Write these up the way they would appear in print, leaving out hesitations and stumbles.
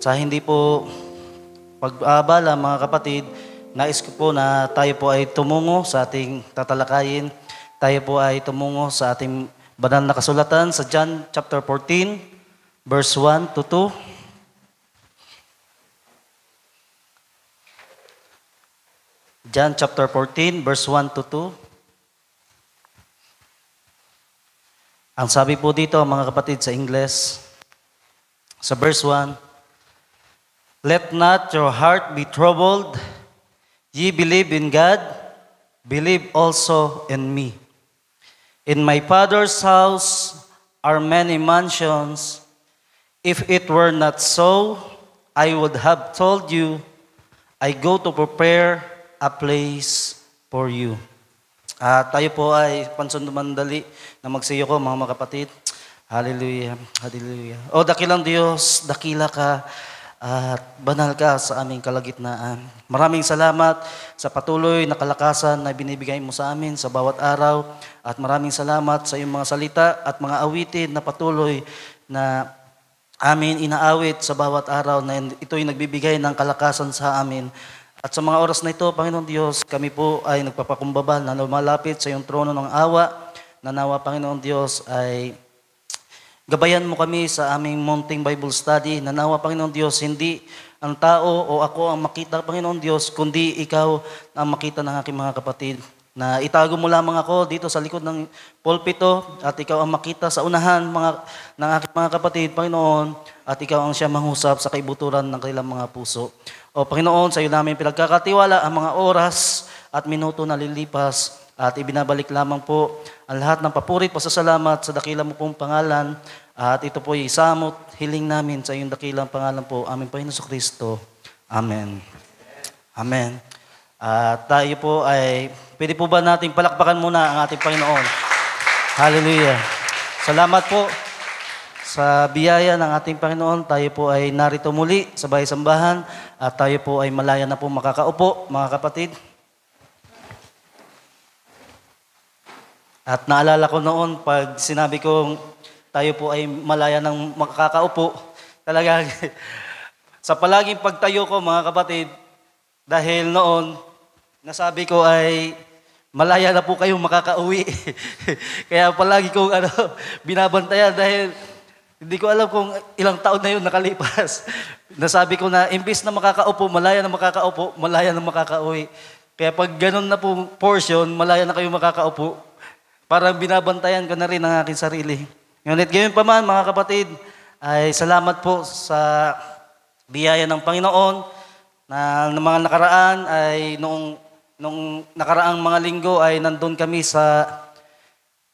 Sa hindi po pag-aabala mga kapatid, nais ko po na tayo po ay tumungo sa ating tatalakayin. Tayo po ay tumungo sa ating banal na kasulatan sa John chapter 14, verse 1 to 2. John chapter 14, verse 1 to 2. Ang sabi po dito, mga kapatid, sa Ingles, sa verse 1, "Let not your heart be troubled. Ye believe in God, believe also in me. In my Father's house are many mansions. If it were not so, I would have told you, I go to prepare a place for you." Tayo po ay pansundumandali na magsiyo ko, mga kapatid. Hallelujah, hallelujah. O dakilang Diyos, dakila ka at banal ka sa aming kalagitnaan. Maraming salamat sa patuloy na kalakasan na binibigay mo sa amin sa bawat araw. At maraming salamat sa iyong mga salita at mga awitin na patuloy na amin inaawit sa bawat araw na ito'y nagbibigay ng kalakasan sa amin. At sa mga oras na ito, Panginoon Diyos, kami po ay nagpapakumbaba na lumalapit sa iyong trono ng awa. Nanawa, Panginoon Diyos, ay gabayan mo kami sa aming munting Bible study. Nanawa, Panginoon Diyos, hindi ang tao o ako ang makita, Panginoon Diyos, kundi ikaw ang makita ng aking mga kapatid. Na itago mo lamang ako dito sa likod ng pulpito at ikaw ang makita sa unahan ng aking mga kapatid, Panginoon, at ikaw ang siya mangusap sa kaibuturan ng kanilang mga puso. O Panginoon, sa iyo namin pinagkakatiwala ang mga oras at minuto na lilipas at ibinabalik lamang po ang lahat ng papurit, pasasalamat sa dakila mo pong pangalan at ito po ay isamot, hiling namin sa iyong dakilang pangalan po, aming Panginoon Kristo. Amen. Amen. Tayo po ay, pwede po ba nating palakpakan muna ang ating Panginoon? Hallelujah. Salamat po sa biyaya ng ating Panginoon. Tayo po ay narito muli sa bahay-sambahan at tayo po ay malaya na po makakaupo, mga kapatid. At naalala ko noon, pag sinabi kong tayo po ay malaya ng makakaupo, talaga sa palaging pagtayo ko, mga kapatid, dahil noon, nasabi ko ay malaya na po kayong makakauwi. Kaya palagi kong binabantayan dahil hindi ko alam kung ilang taon na yun nakalipas. Nasabi ko na imbis na makakaupo, malaya na makakaupo, malaya na makakauwi. Kaya pag ganun na po portion, malaya na kayong makakaupo, parang binabantayan ko na rin ang aking sarili. Ngunit gayon pa man, mga kapatid, ay salamat po sa biyaya ng Panginoon na ng mga nakaraan ay nung nakaraang mga linggo ay nandun kami sa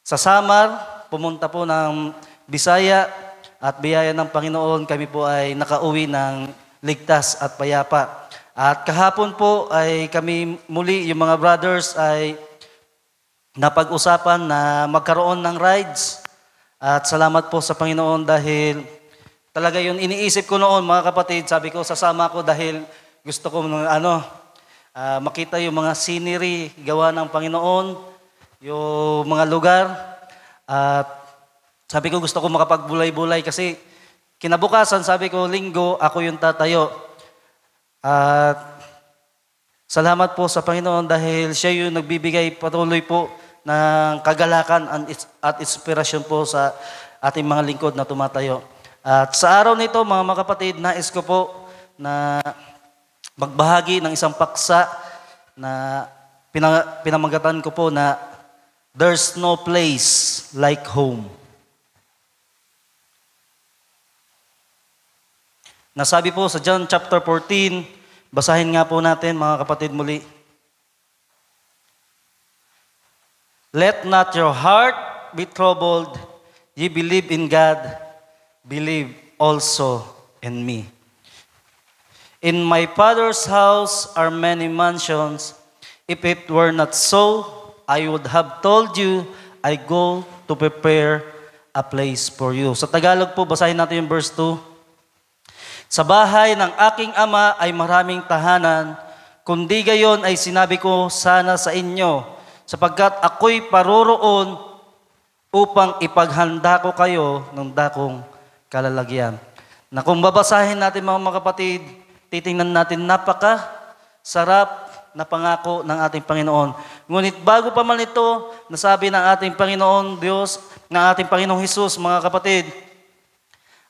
Samar, pumunta po ng Bisaya at biyaya ng Panginoon kami po ay nakauwi ng ligtas at payapa. At kahapon po ay kami muli, yung mga brothers ay napag-usapan na magkaroon ng rides. At salamat po sa Panginoon dahil talaga yun iniisip ko noon, mga kapatid. Sabi ko, sasama ko dahil gusto ko makita yung mga scenery gawa ng Panginoon, yung mga lugar. At sabi ko, gusto ko makapagbulay-bulay kasi kinabukasan, sabi ko, linggo, ako yung tatayo. At salamat po sa Panginoon dahil siya yung nagbibigay patuloy po ng kagalakan at inspirasyon po sa ating mga lingkod na tumatayo. At sa araw nito, mga kapatid, nais ko po na magbahagi ng isang paksa na pinamagatan ko po na "There's no place like home." Nasabi po sa John chapter 14, basahin nga po natin, mga kapatid, muli. "Let not your heart be troubled. Ye believe in God, believe also in me. In my Father's house are many mansions. If it were not so, I would have told you, I go to prepare a place for you." Sa Tagalog po, basahin natin yung verse 2. "Sa bahay ng aking ama ay maraming tahanan, kundi gayon ay sinabi ko sana sa inyo, sapagkat ako'y paroroon upang ipaghanda ko kayo ng dakong kalalagyan." Na kung babasahin natin mga kapatid, titingnan natin sarap na pangako ng ating Panginoon. Ngunit bago pa man ito, nasabi ng ating Panginoon Diyos, ng ating Panginoong Hesus, mga kapatid,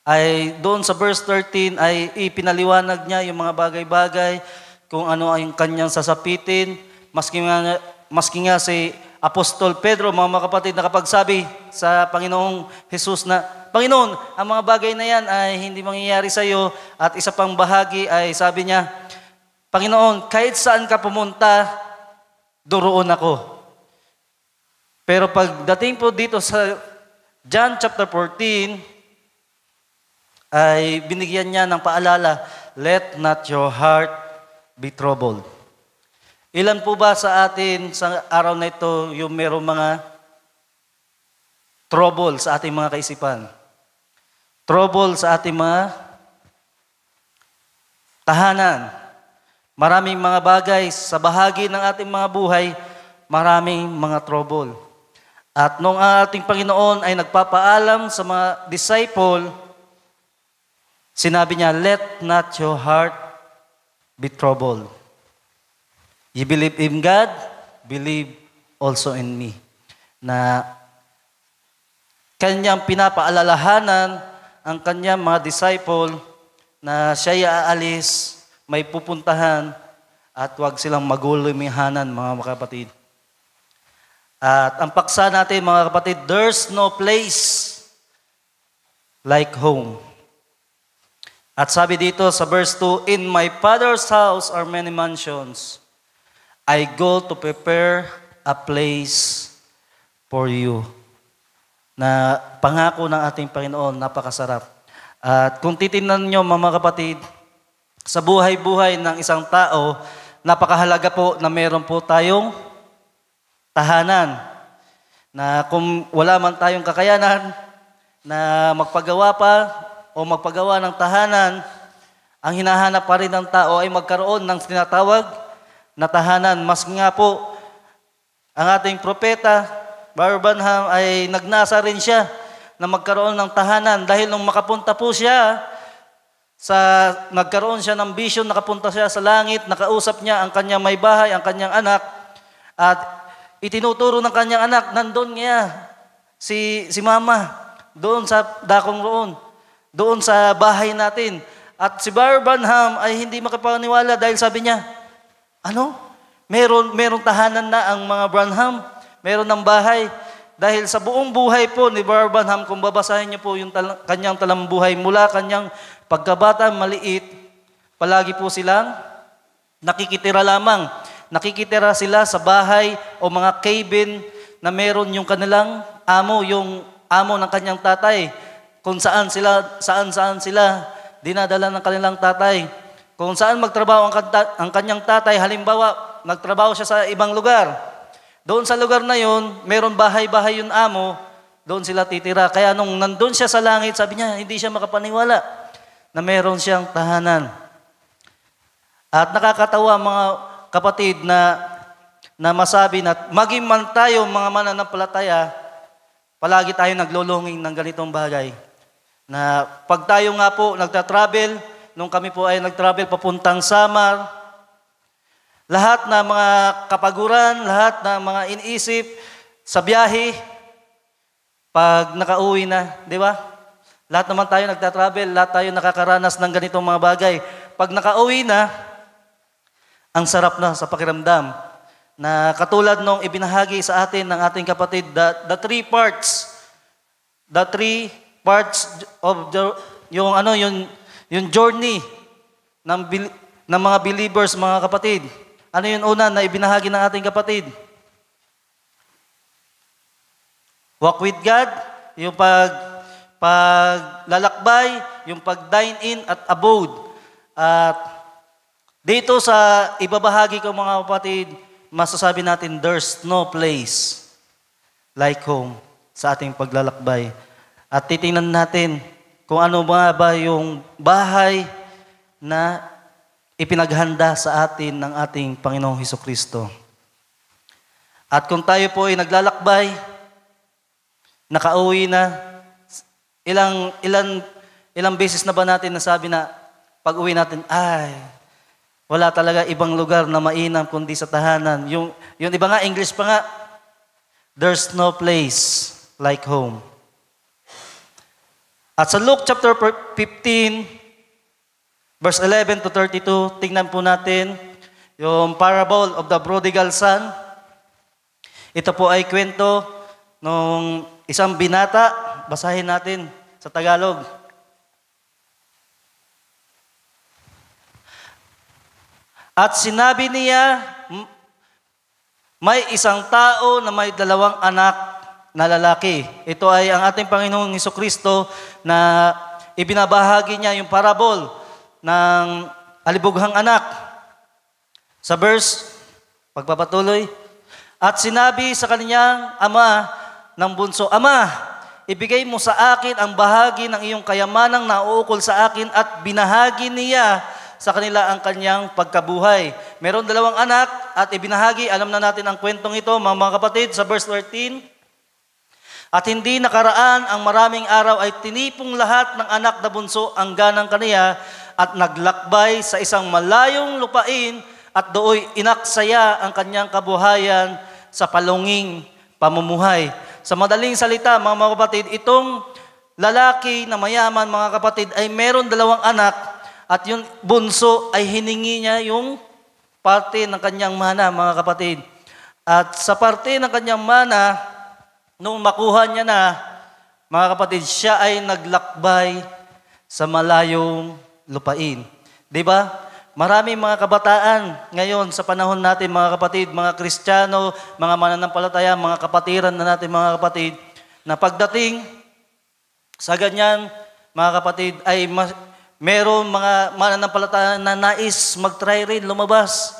ay doon sa verse 13 ay ipinaliwanag niya yung mga bagay-bagay, kung ano ay yung kanyang sasapitin, maski nga si Apostol Pedro, mga kapatid, nakapagsabi sa Panginoong Hesus na, Panginoon, ang mga bagay na yan ay hindi mangyayari sa iyo, at isa pang bahagi ay sabi niya, Panginoon, kahit saan ka pumunta, doroon ako. Pero pagdating po dito sa John chapter 14, ay binigyan niya ng paalala, let not your heart be troubled. Ilan po ba sa atin sa araw na ito yung merong mga trouble sa ating mga kaisipan? Trouble sa ating mga tahanan. Maraming mga bagay sa bahagi ng ating mga buhay, maraming mga trouble. At nung ating Panginoon ay nagpapaalam sa mga disciple, sinabi niya, let not your heart be troubled. You believe in God, believe also in me. Na kanyang pinapaalalahanan ang kanyang mga disciple na siya'y aalis, may pupuntahan, at huwag silang magulimahanan, mga kapatid. At ang paksa natin, mga kapatid, there's no place like home. At sabi dito sa verse 2, in my Father's house are many mansions. I go to prepare a place for you. Na pangako ng ating Panginoon, napakasarap. At kung titingnan nyo, mga kapatid, sa buhay-buhay ng isang tao, napakahalaga po na meron po tayong tahanan. Na kung wala man tayong kakayanan na magpagawa pa o magpagawa ng tahanan, ang hinahanap pa rin ng tao ay magkaroon ng tinatawag na tahanan. Mas nga po, ang ating propeta, Brother Branham, ay nagnasa rin siya na magkaroon ng tahanan dahil nung makapunta po siya nagkaroon siya ng vision, nakapunta siya sa langit, nakausap niya ang kanyang may bahay, ang kanyang anak, at itinuturo ng kanyang anak, nandun niya si mama, doon sa dakong roon, doon sa bahay natin. At si Brother Branham ay hindi makapaniwala dahil sabi niya, ano? Merong tahanan na ang mga Branham, meron ng bahay. Dahil sa buong buhay po ni Brother Branham, kung babasahin niyo po yung kanyang talambuhay mula kanyang pagkabata, maliit, palagi po silang nakikitira lamang. Nakikitira sila sa bahay o mga cabin na meron yung kanilang amo, yung amo ng kanyang tatay. Kung saan sila dinadala ng kanilang tatay. Kung saan magtrabaho ang kanyang tatay, halimbawa, nagtrabaho siya sa ibang lugar. Doon sa lugar na yun, meron bahay-bahay yung amo, doon sila titira. Kaya nung nandun siya sa langit, sabi niya, hindi siya makapaniwala na meron siyang tahanan. At nakakatawa, mga kapatid, na masabi na maging man tayo mga mananampalataya, palagi tayo naglulunging ng ganitong bagay. Na pag tayo nga po nagta-travel, nung kami po ay nag-travel papuntang Samar, lahat na mga kapaguran, lahat na mga iniisip sa biyahe, pag nakauwi na, di ba? Lahat naman tayo nagta-travel, lahat tayo nakakaranas ng ganitong mga bagay. Pag nakauwi na, ang sarap na sa pakiramdam. Na katulad nung ibinahagi sa atin ng ating kapatid, the three parts of yung journey ng mga believers, mga kapatid. Ano yung una na ibinahagi ng ating kapatid? Walk with God, yung paglalakbay, yung pag-dine in at abode. At dito sa ibabahagi ko, mga kapatid, masasabi natin, there's no place like home sa ating paglalakbay. At titingnan natin kung ano ba yung bahay na ipinaghanda sa atin ng ating Panginoong Hesukristo. At kung tayo po ay naglalakbay, nakauwi na, ilang Ilang beses na ba natin nasabi na pag uwi natin, ay, wala talaga ibang lugar na mainam kundi sa tahanan. Yung iba nga, English pa nga, there's no place like home. At sa Luke chapter 15, verse 11 to 32, tingnan po natin yung parable of the prodigal son. Ito po ay kwento ng isang binata. Basahin natin sa Tagalog. At sinabi niya, may isang tao na may 2 anak na lalaki. Ito ay ang ating Panginoong Hesukristo na ibinabahagi niya yung parable ng alibughang anak. Sa verse, pagpapatuloy, at sinabi sa kanyang ama ng bunso, Ama, ibigay mo sa akin ang bahagi ng iyong kayamanang nauukol sa akin, at binahagi niya sa kanila ang kanyang pagkabuhay. Meron 2 anak at ibinahagi, alam na natin ang kwentong ito, mga kapatid, sa verse 13. At hindi nakaraan ang maraming araw ay tinipong lahat ng anak na bunso ang ganang kaniya at naglakbay sa isang malayong lupain at dooy inaksaya ang kanyang kabuhayan sa palunging pamumuhay. Sa madaling salita, mga kapatid, itong lalaki na mayaman, mga kapatid, ay meron 2 anak. At yung bunso ay hiningi niya yung parte ng kanyang mana, mga kapatid. At sa parte ng kanyang mana, nung makuha niya na, mga kapatid, siya ay naglakbay sa malayong lupain. Di ba? Maraming mga kabataan ngayon sa panahon natin, mga kapatid, mga Kristiyano, mga mananampalataya, mga kapatiran na natin, mga kapatid, na pagdating sa ganyan, mga kapatid, ay meron mga mananampalataya na nais mag-try rin, lumabas.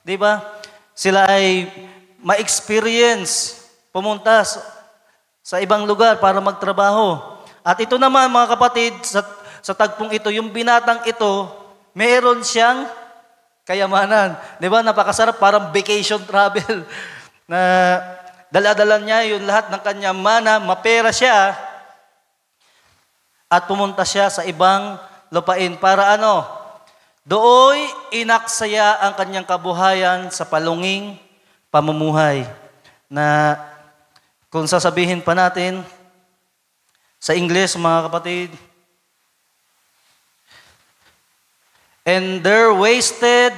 Di ba? Sila ay ma-experience, pumunta sa ibang lugar para magtrabaho. At ito naman, mga kapatid, sa tagpong ito, yung binatang ito, meron siyang kayamanan. Di ba? Napakasarap, parang vacation travel. Na dala-dala niya yung lahat ng kanyang mana, mapera siya, at pumunta siya sa ibang lupain para ano? Dooy inaksaya ang kanyang kabuhayan sa palunging pamumuhay. Na kung sasabihin pa natin sa English, mga kapatid, and there wasted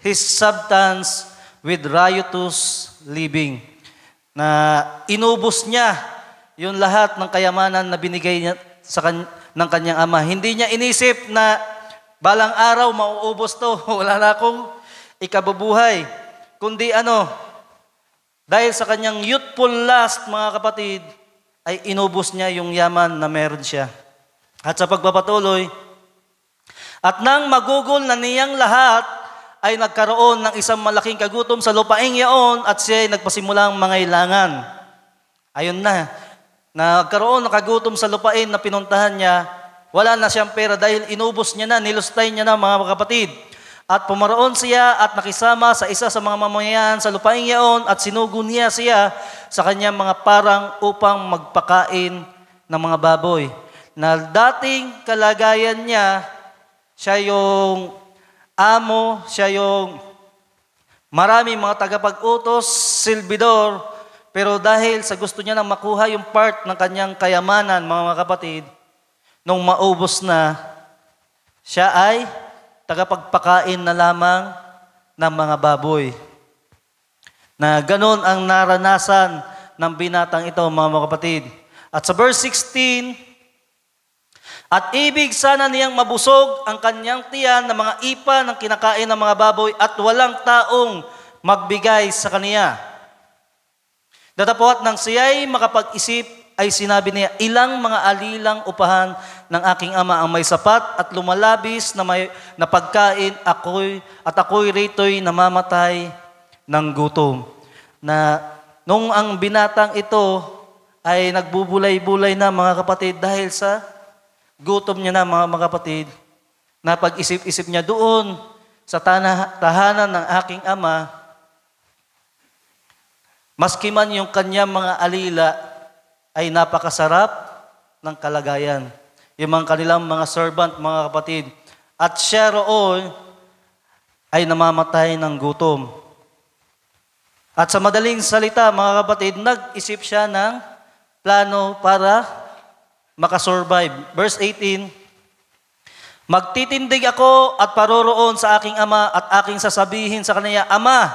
his substance with riotous living. Na inubos niya yung lahat ng kayamanan na binigay niya ng kanyang ama. Hindi niya inisip na balang araw mauubos to. Wala na akong ikabubuhay. Kundi dahil sa kanyang youthful lust, mga kapatid, ay inubos niya yung yaman na meron siya. At sa pagpapatuloy, at nang magugol na niyang lahat, ay nagkaroon ng isang malaking kagutom sa lupaing yaon at siya ay nagpasimulang mangailangan. Ayun na. Nagkaroon ng kagutom sa lupain na pinuntahan niya, wala na siyang pera dahil inubos niya na, nilustay niya na, mga kapatid. At pumaroon siya at nakisama sa isa sa mga mamamayan sa lupaing yaon at sinugo niya siya sa kanyang mga parang upang magpakain ng mga baboy. Na dating kalagayan niya, siya yung amo, siya yung maraming mga tagapag-utos, silbidor. Pero dahil sa gusto niya nang makuha yung part ng kanyang kayamanan, mga kapatid, nung maubos na, siya ay tagapagpakain na lamang ng mga baboy. Na ganon ang naranasan ng binatang ito, mga kapatid. At sa verse 16, at ibig sana niyang mabusog ang kanyang tiyan ng mga ipa ng kinakain ng mga baboy at walang taong magbigay sa kaniya. Datapot nang siya'y makapag-isip, ay sinabi niya, ilang mga alilang upahan ng aking ama ang may sapat at lumalabis na pagkain, ako'y rito'y namamatay ng gutom. Na nung ang binatang ito ay nagbubulay-bulay na, mga kapatid, dahil sa gutom niya na, mga kapatid, na pag-isip-isip niya doon sa tahanan ng aking ama, maski man yung kanyang mga alila ay napakasarap ng kalagayan. yung mga kanilang mga servant, mga kapatid. At siya roon ay namamatay ng gutom. At sa madaling salita, mga kapatid, nag-isip siya ng plano para makasurvive. Verse 18, magtitindig ako at paroroon sa aking ama at aking sasabihin sa kanya, Ama,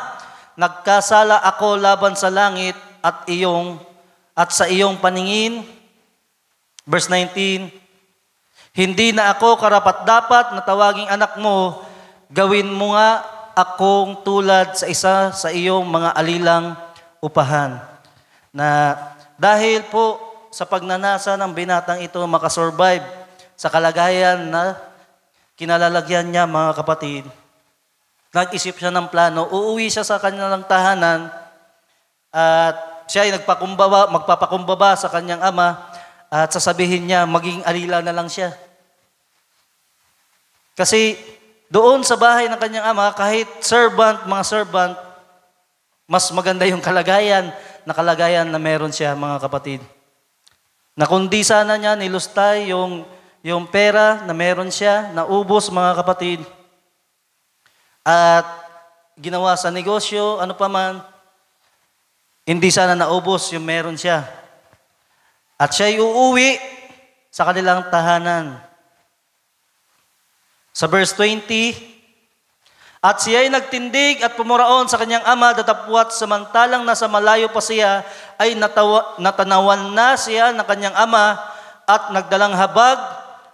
nagkasala ako laban sa langit at sa iyong paningin. Verse 19, hindi na ako karapat-dapat na tawaging anak mo, gawin mo nga akong tulad sa isa sa iyong mga alilang upahan. Na dahil po sa pagnanasa ng binatang ito makasurvive sa kalagayan na kinalalagyan niya, mga kapatid, nag-isip siya ng plano, uuwi siya sa kanilang tahanan at siya ay magpapakumbaba sa kanyang ama at sasabihin niya, maging alila na lang siya. Kasi doon sa bahay ng kanyang ama, kahit mga servant, mas maganda yung kalagayan na meron siya, mga kapatid. Na kundi sana niya nilustay yung pera na meron siya, naubos, mga kapatid. At ginawa sa negosyo, ano pa man, hindi sana naubos yung meron siya. At siya'y uuwi sa kanilang tahanan. Sa verse 20, at siya'y nagtindig at pumuraon sa kanyang ama, datapwat samantalang nasa malayo pa siya, ay natanawan na siya ng kanyang ama at nagdalang habag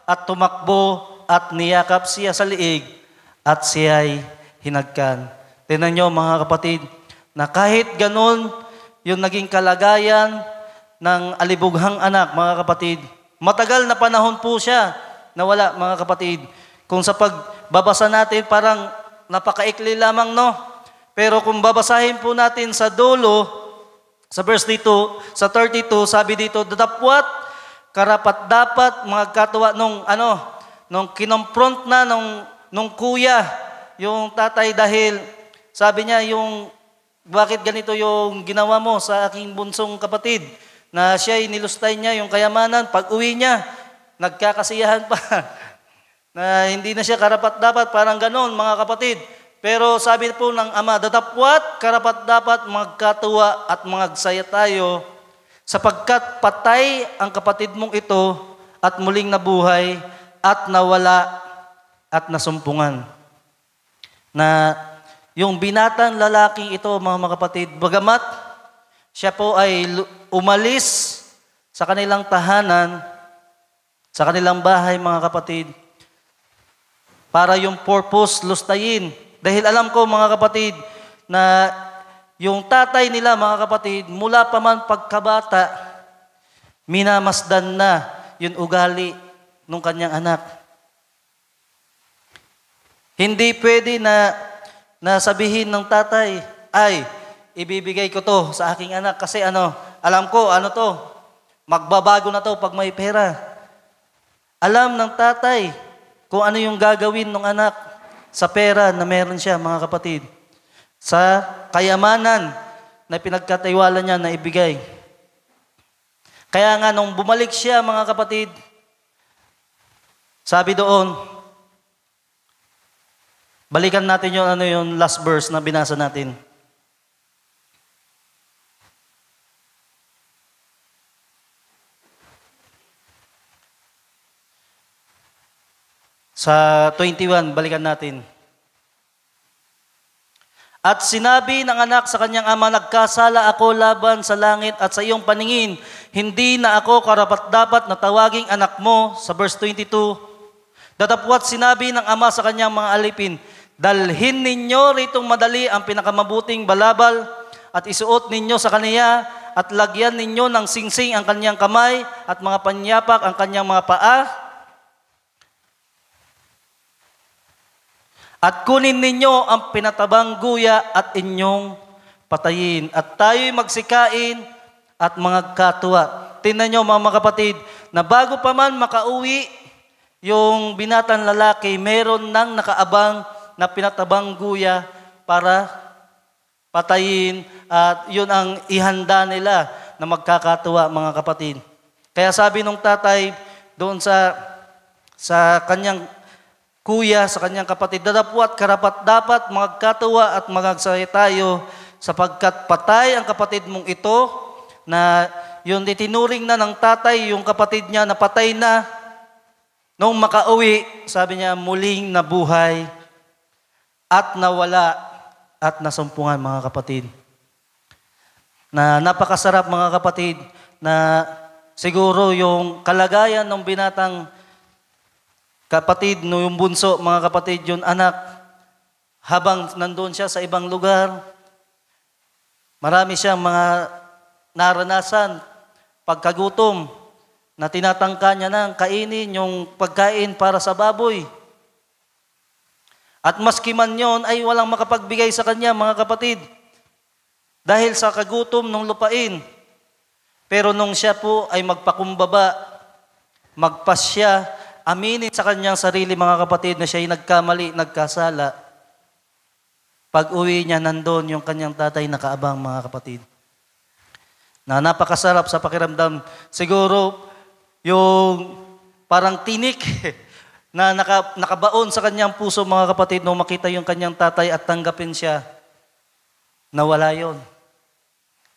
at tumakbo at niyakap siya sa liig at siya'y hinagkan. Tingnan niyo, mga kapatid, na kahit ganun yung naging kalagayan ng alibughang anak, mga kapatid, matagal na panahon po siya nawala, mga kapatid. Kung sa pagbabasa natin, parang napakaikli lamang, no? Pero kung babasahin po natin sa dulo, sa verse 32, sabi dito, datapwat, karapat-dapat, mga katuwa, nung kinompront na nung kuya, yung tatay, dahil sabi niya, bakit ganito yung ginawa mo sa aking bunsong kapatid, na siya'y nilustay niya yung kayamanan, pag uwi niya, nagkakasiyahan pa. Na hindi na siya karapat-dapat, parang ganon, mga kapatid. Pero sabi po ng ama, datapwat, karapat-dapat magkatuwa at magsaya tayo, sapagkat patay ang kapatid mong ito at muling nabuhay at nawala at nasumpungan. Na yung binatang lalaking ito, mga kapatid, bagamat siya po ay umalis sa kanilang tahanan, sa kanilang bahay, mga kapatid, para yung purpose lustayin. Dahil alam ko, mga kapatid, na yung tatay nila, mga kapatid, mula pa man pagkabata, minamasdan na yung ugali ng kanyang anak. Hindi pwede na sabihin ng tatay, ay, ibibigay ko to sa aking anak kasi alam ko, magbabago na to pag may pera. Alam ng tatay kung ano yung gagawin ng anak sa pera na meron siya, mga kapatid. Sa kayamanan na pinagkatiwala niya na ibigay. Kaya nga nung bumalik siya, mga kapatid, sabi doon, balikan natin yung last verse na binasa natin. Sa 21, balikan natin. At sinabi ng anak sa kanyang ama, nagkasala ako laban sa langit at sa iyong paningin. Hindi na ako karapat-dapat na tawaging anak mo. Sa verse 22, datapwat sinabi ng ama sa kanyang mga alipin, dalhin ninyo ritong madali ang pinakamabuting balabal at isuot ninyo sa kaniya at lagyan ninyo ng singsing ang kanyang kamay at mga panyapak ang kanyang mga paa. At kunin ninyo ang pinatabang guya at inyong patayin. At tayo'y magsikain at magkatuwa. Tingnan nyo, mga kapatid, na bago pa man makauwi yung binatang lalaki, meron nang nakaabang na pinatabang guya para patayin. At yun ang ihanda nila na magkakatuwa, mga kapatid. Kaya sabi nung tatay doon sa sa kanyang kuya, sa kanyang kapatid, datapwat karapat dapat magkatawa at magagsaya tayo sapagkat patay ang kapatid mong ito na yung itinuring na ng tatay, yung kapatid niya na patay na, nung makauwi, sabi niya, muling nabuhay at nawala at nasumpungan, mga kapatid. Na napakasarap, mga kapatid, na siguro yung kalagayan ng binatang kapatid, no, yung bunso, mga kapatid, yung anak, habang nandun siya sa ibang lugar, marami siyang mga naranasan, pagkagutom, na tinatangka niya ng kainin yung pagkain para sa baboy. At maski man yon ay walang makapagbigay sa kanya, mga kapatid, dahil sa kagutom ng lupain. Pero nung siya po ay magpakumbaba, magpasya, aminin sa kanyang sarili, mga kapatid, na siya ay nagkamali, nagkasala, pag uwi niya, nandun yung kanyang tatay nakaabang, mga kapatid. Na napakasarap sa pakiramdam. Siguro, yung parang tinik na nakabaon sa kanyang puso, mga kapatid, nung makita yung kanyang tatay at tanggapin siya, nawala yon.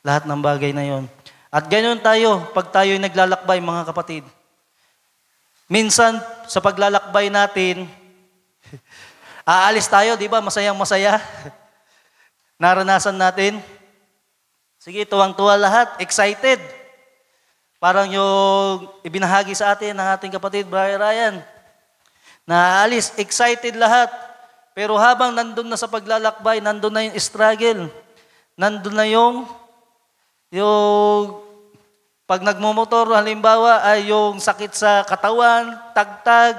Lahat ng bagay na yon. At ganyan tayo, pag tayo'y naglalakbay, mga kapatid. Minsan, sa paglalakbay natin, aalis tayo, di ba? Masayang masaya. Naranasan natin. Sige, tuwang-tuwa lahat, excited. Parang yung ibinahagi sa atin ng ating kapatid, Brother Ryan. Naalis, excited lahat. Pero habang nandun na sa paglalakbay, nandun na yung struggle. Nandun na yung pag nagmumotor, halimbawa, ay yung sakit sa katawan, tagtag,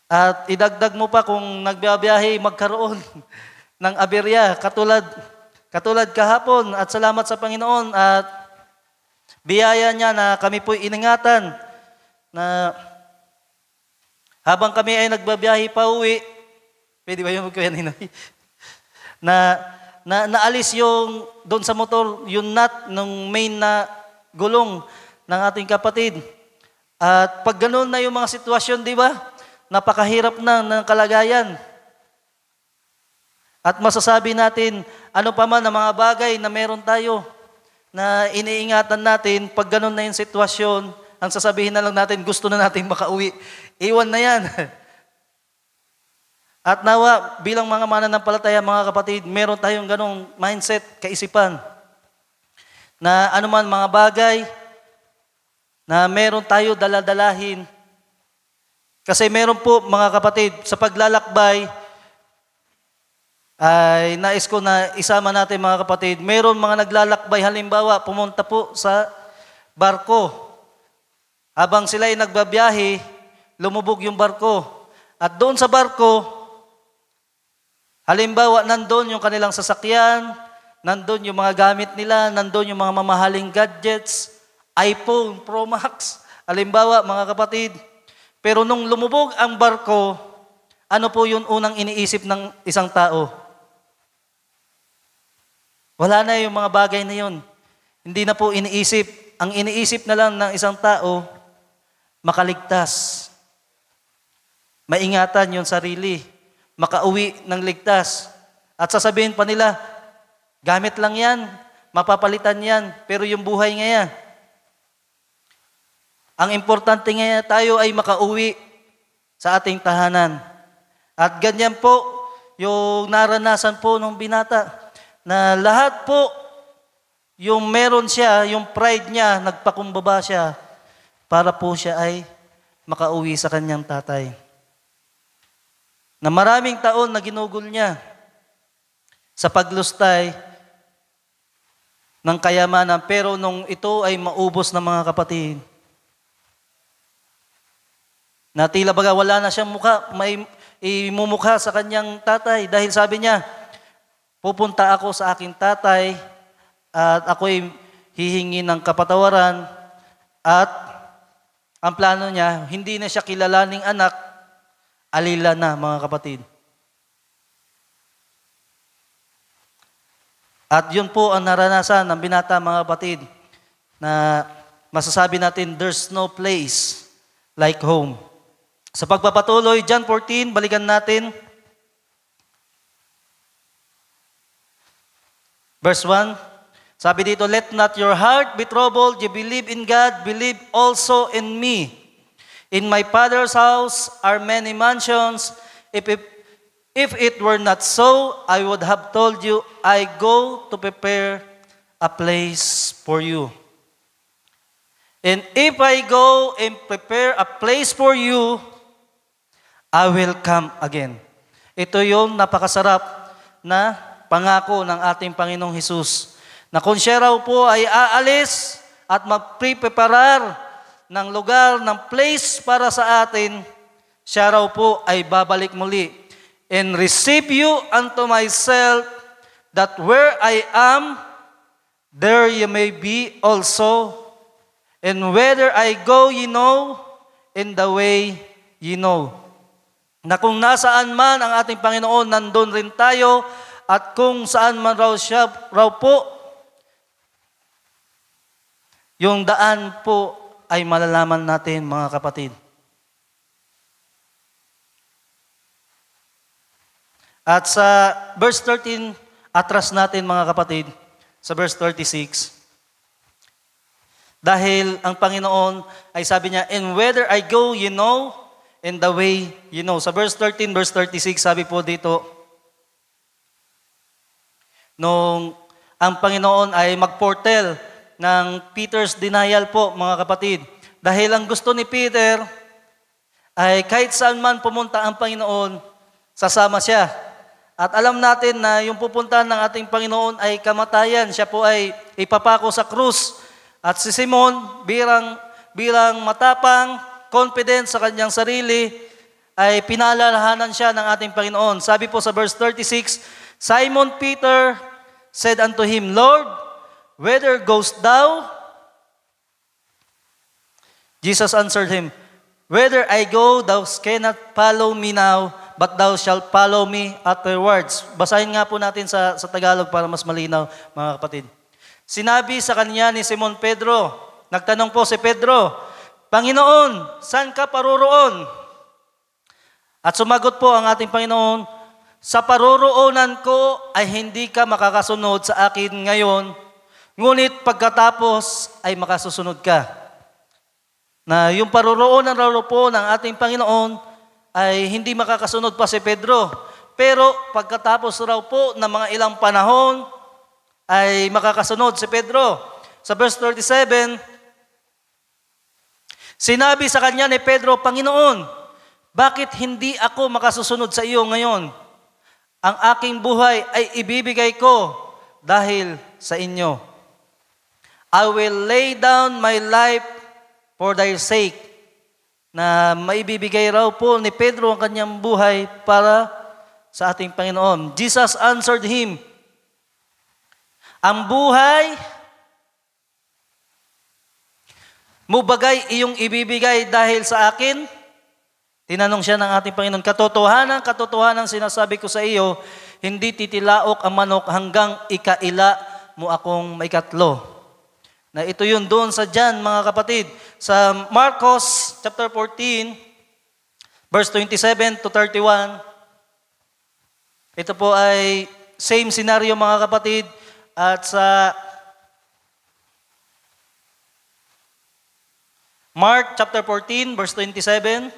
at idagdag mo pa kung nagbiyahe, magkaroon ng aberya, katulad kahapon. At salamat sa Panginoon at biyaya niya na kami po'y iningatan na habang kami ay nagbabiyahe pa uwi, pwede ba yung Kuya Ninoy? Naalis yung doon sa motor, yung nut ng main na gulong ng ating kapatid. At pag ganun na yung mga sitwasyon, di ba? Napakahirap na ng kalagayan. At masasabi natin, ano pa man ang mga bagay na meron tayo na iniingatan natin, pag ganun na yung sitwasyon, ang sasabihin na lang natin, gusto na natin makauwi. Iwan na yan. At nawa, bilang mga mananampalataya, mga kapatid, meron tayong ganong mindset, kaisipan, na anuman mga bagay na meron tayo daladalahin. Kasi meron po, mga kapatid, sa paglalakbay, ay nais ko na isama natin, mga kapatid, meron mga naglalakbay, halimbawa, pumunta po sa barko. Habang sila ay nagbabiyahe, lumubog yung barko. At doon sa barko, halimbawa, nandun yung kanilang sasakyan, nandun yung mga gamit nila, nandun yung mga mamahaling gadgets, iPhone Pro Max, halimbawa, mga kapatid. Pero nung lumubog ang barko, ano po yung unang iniisip ng isang tao? Wala na yung mga bagay na yun. Hindi na po iniisip. Ang iniisip na lang ng isang tao, makaligtas. Maingatan yung sarili. Makauwi ng ligtas. At sasabihin pa nila, gamit lang yan, mapapalitan yan, pero yung buhay ngayon. Ang importante ngayon tayo ay makauwi sa ating tahanan. At ganyan po yung naranasan po ng binata, na lahat po yung meron siya, yung pride niya, nagpakumbaba siya para po siya ay makauwi sa kanyang tatay. Na maraming taon na ginugol niya sa paglustay ng kayamanan, pero nung ito ay maubos ng mga kapatid, na tila baga wala na siyang mukha, may imumukha sa kanyang tatay, dahil sabi niya, pupunta ako sa aking tatay at ako'y hihingi ng kapatawaran, at ang plano niya, hindi na siya kilalaning anak, alila na, mga kapatid. At yun po ang naranasan ng binata, mga kapatid, na masasabi natin, there's no place like home. Sa pagpapatuloy, John 14, balikan natin. Verse 1, sabi dito, let not your heart be troubled. You believe in God, believe also in me. In my Father's house are many mansions. If it were not so, I would have told you, I go to prepare a place for you. And if I go and prepare a place for you, I will come again. Ito yung napakasarap na pangako ng ating Panginoong Hesus, na kung siya raw po ay aalis at magpreparar ng lugar, ng place para sa atin, siya raw po ay babalik muli. And receive you unto myself, that where I am, there you may be also. And whether I go, ye know, and the way ye know. Na kung nasaan man ang ating Panginoon, nandun rin tayo, at kung saan man raw siya raw po, yung daan po ay malalaman natin, mga kapatid. At sa verse 13, atras natin, mga kapatid, sa verse 36. Dahil ang Panginoon ay sabi niya, and whether I go, you know, and the way you know. Sa verse 13, verse 36, sabi po dito, nung ang Panginoon ay magportel ng Peter's denial po, mga kapatid. Dahil ang gusto ni Peter ay kahit saan man pumunta ang Panginoon, sasama siya. At alam natin na yung pupuntahan ng ating Panginoon ay kamatayan. Siya po ay ipapako sa krus. At si Simon, bilang matapang, confident sa kanyang sarili, ay pinaalalahanan siya ng ating Panginoon. Sabi po sa verse 36, Simon Peter said unto him, Lord, whither goest thou? Jesus answered him, whither I go, thou cannot follow me now, but thou shalt follow me afterwards. Basahin nga po natin sa Tagalog para mas malinaw, mga kapatid. Sinabi sa kanya ni Simon Pedro, nagtanong po si Pedro, Panginoon, saan ka paroroon? At sumagot po ang ating Panginoon, sa paroroonan ko ay hindi ka makakasunod sa akin ngayon, ngunit pagkatapos ay makasusunod ka. Na yung paroroonan raw po ng ating Panginoon ay hindi makakasunod pa si Pedro. Pero pagkatapos raw po ng mga ilang panahon ay makakasunod si Pedro. Sa verse 37, sinabi sa kanya ni Pedro, Panginoon, bakit hindi ako makasusunod sa iyo ngayon? Ang aking buhay ay ibibigay ko dahil sa inyo. I will lay down my life for thy sake. Na maibibigay raw po ni Pedro ang kanyang buhay para sa ating Panginoon. Jesus answered him, ang buhay mo bagay iyong ibibigay dahil sa akin? Tinanong siya ng ating Panginoon, katotohanan sinasabi ko sa iyo, hindi titilaok ang manok hanggang ikaila mo akong maikatlo. Na ito yun doon sa John, mga kapatid. Sa Marcos chapter 14, verse 27 to 31, ito po ay same scenario, mga kapatid. At sa Mark chapter 14, verse 27,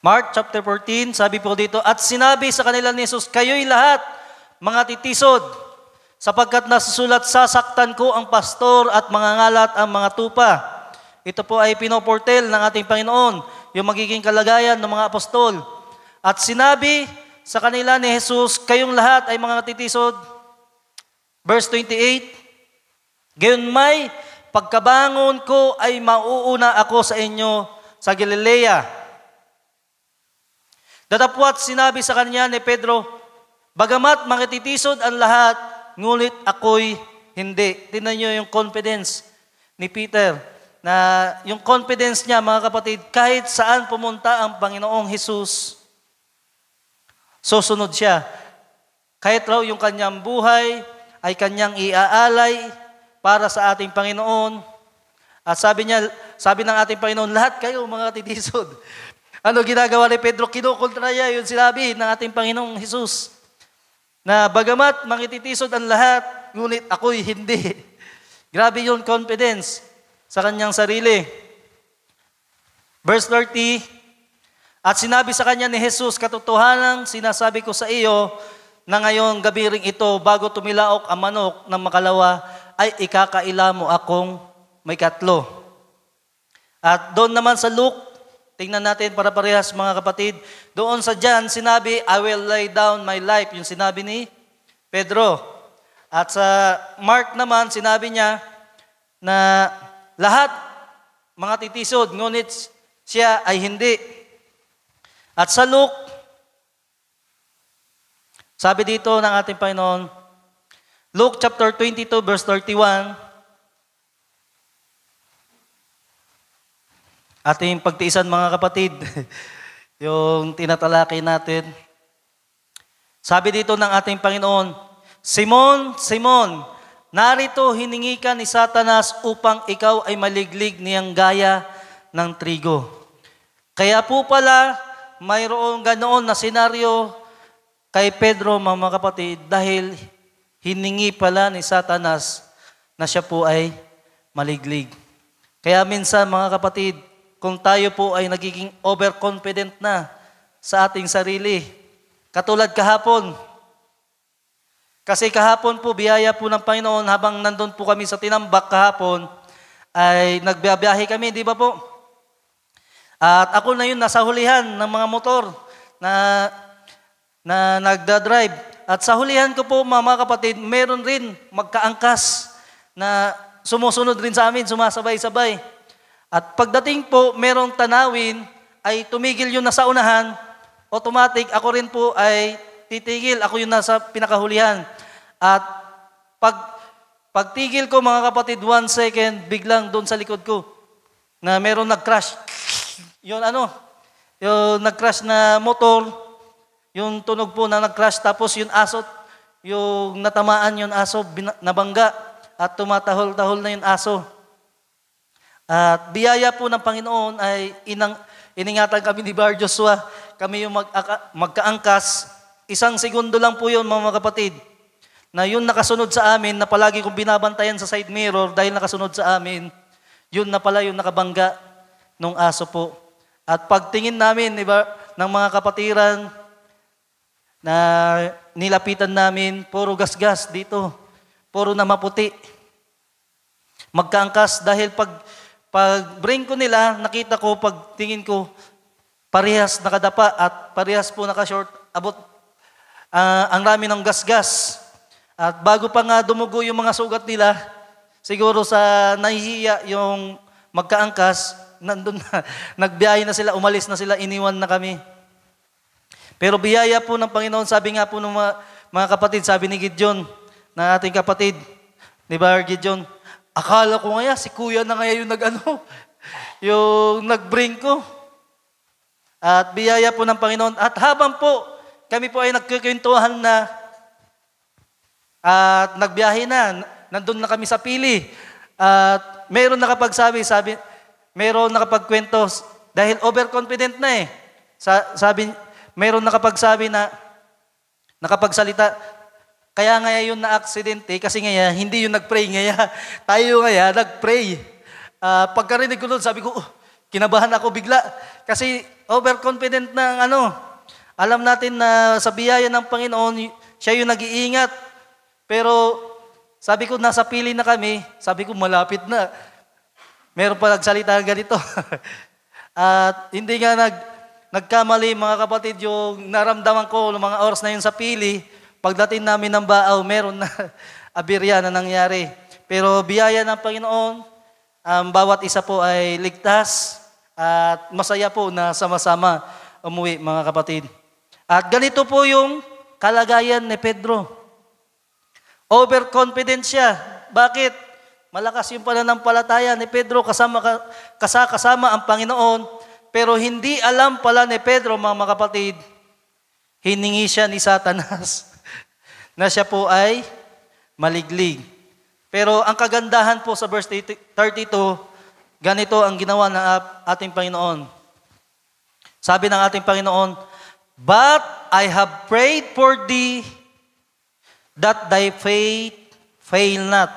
Mark chapter 14, sabi po dito, at sinabi sa kanila ni Jesus, kayo'y lahat, mga titisod, sapagkat nasusulat, sasaktan ko ang pastor at mangangalat ang mga tupa. Ito po ay pinoportel ng ating Panginoon, yung magiging kalagayan ng mga apostol. At sinabi sa kanila ni Jesus, kayong lahat ay mga titisod. Verse 28, gayon may, pagkabangon ko ay mauuna ako sa inyo sa Galilea. Datapwat sinabi sa kanya ni Pedro, bagamat makititisod ang lahat, ngunit ako'y hindi. Tingnan niyo yung confidence ni Peter, na yung confidence niya, mga kapatid, kahit saan pumunta ang Panginoong Hesus, susunod siya. Kahit raw yung kanyang buhay ay kanyang iaalay para sa ating Panginoon. At sabi ng ating Panginoon, lahat kayo mga titisod. Ano ginagawa ni Pedro? Kinukontra niya yung sinabi ng ating Panginoong Hesus. Na bagamat makititisod ang lahat, ngunit ako'y hindi. Grabe yung confidence sa kanyang sarili. Verse 30, at sinabi sa kanya ni Jesus, katotohanan sinasabi ko sa iyo, na ngayong gabi ring ito, bago tumilaok ang manok ng makalawa, ay ikakaila mo akong may katlo. At doon naman sa Luke, tingnan natin para parehas mga kapatid, doon sa John, sinabi, I will lay down my life, yung sinabi ni Pedro. At sa Mark naman, sinabi niya na lahat mga titisod, ngunit siya ay hindi. At sa Luke, sabi dito ng ating Panginoon, Luke chapter 22 verse 31, ating pagtiisan mga kapatid, yung tinatalakay natin. Sabi dito ng ating Panginoon, Simon, Simon, narito hiningi ka ni Satanas upang ikaw ay maliglig niyang gaya ng trigo. Kaya po pala, mayroong ganoon na senaryo kay Pedro, mga kapatid, dahil hiningi pala ni Satanas na siya po ay maliglig. Kaya minsan, mga kapatid, kung tayo po ay nagiging overconfident na sa ating sarili, katulad kahapon, kasi kahapon po, biyaya po ng Panginoon, habang nandun po kami sa tinambak kahapon, ay nagbiyahe kami, di ba po? At ako na yun, nasa hulihan ng mga motor na nagdadrive. At sa hulihan ko po, mga kapatid, meron rin magkaangkas na sumusunod rin sa amin, sumasabay-sabay. At pagdating po, merong tanawin, ay tumigil yun nasa unahan, automatic, ako rin po ay titigil, ako yun nasa pinakahulihan. At pagtigil ko, mga kapatid, 1 second, biglang doon sa likod ko, na meron nag-crash. Yung nag-crash na motor, yung tunog po na nag-crash, tapos yung aso, yung natamaan yung aso, nabangga, at tumatahol-tahol na yung aso. At biyaya po ng Panginoon ay iningatan kami ni Bar Joshua, kami yung magkaangkas, 1 segundo lang po yun mga kapatid, na yun nakasunod sa amin, na palagi kong binabantayan sa side mirror dahil nakasunod sa amin, yun na pala yung nakabangga nung aso po. At pagtingin namin ng mga kapatiran, na nilapitan namin, puro gasgas dito, puro na maputi. Magkaangkas dahil pag brain ko nila, nakita ko, pag tingin ko, parehas nakadapa at parehas po naka-short, abot ang rami ng gasgas. At bago pa nga dumugo yung mga sugat nila, siguro sa nahihiya yung magkaangkas, nandun na, nagbiyahe na sila, umalis na sila, iniwan na kami. Pero biyaya po ng Panginoon, sabi nga po ng mga kapatid, sabi ni Gideon, na ating kapatid, di ba Gideon, akala ko nga si kuya na nga yung yung nag-bring ko. At biyaya po ng Panginoon. At habang po, kami po ay nagkikwentuhan na, at nagbiyahe na, nandun na kami sa pili. At mayroon nakapagsabi, mayroon nakapagkwento, dahil overconfident na eh. Mayroon nakapagsabi na, nakapagsalita, kaya nga yun na-aksidente, kasi nga hindi yung nag-pray nga. Tayo nga nag-pray. Pagkarinig ko doon, sabi ko, kinabahan ako bigla. Kasi overconfident na alam natin na sa biyaya ng Panginoon, siya yung nag-iingat. Pero sabi ko, nasa pili na kami, sabi ko, malapit na. Meron pa nagsalita ganito. At hindi nga nagkamali mga kapatid, yung naramdaman ko ng mga oras na yun sa pili, pagdating namin ng Baaw, meron na abirya na nangyari. Pero biyaya ng Panginoon, bawat isa po ay ligtas at masaya po na sama-sama umuwi mga kapatid. At ganito po yung kalagayan ni Pedro. Overconfident siya. Bakit? Malakas yung pananampalataya ni Pedro, kasama ang Panginoon. Pero hindi alam pala ni Pedro, mga kapatid, hiningi siya ni Satanas na siya po ay maliglig. Pero ang kagandahan po sa verse 32, ganito ang ginawa ng ating Panginoon. Sabi ng ating Panginoon, "But I have prayed for thee, that thy faith fail not."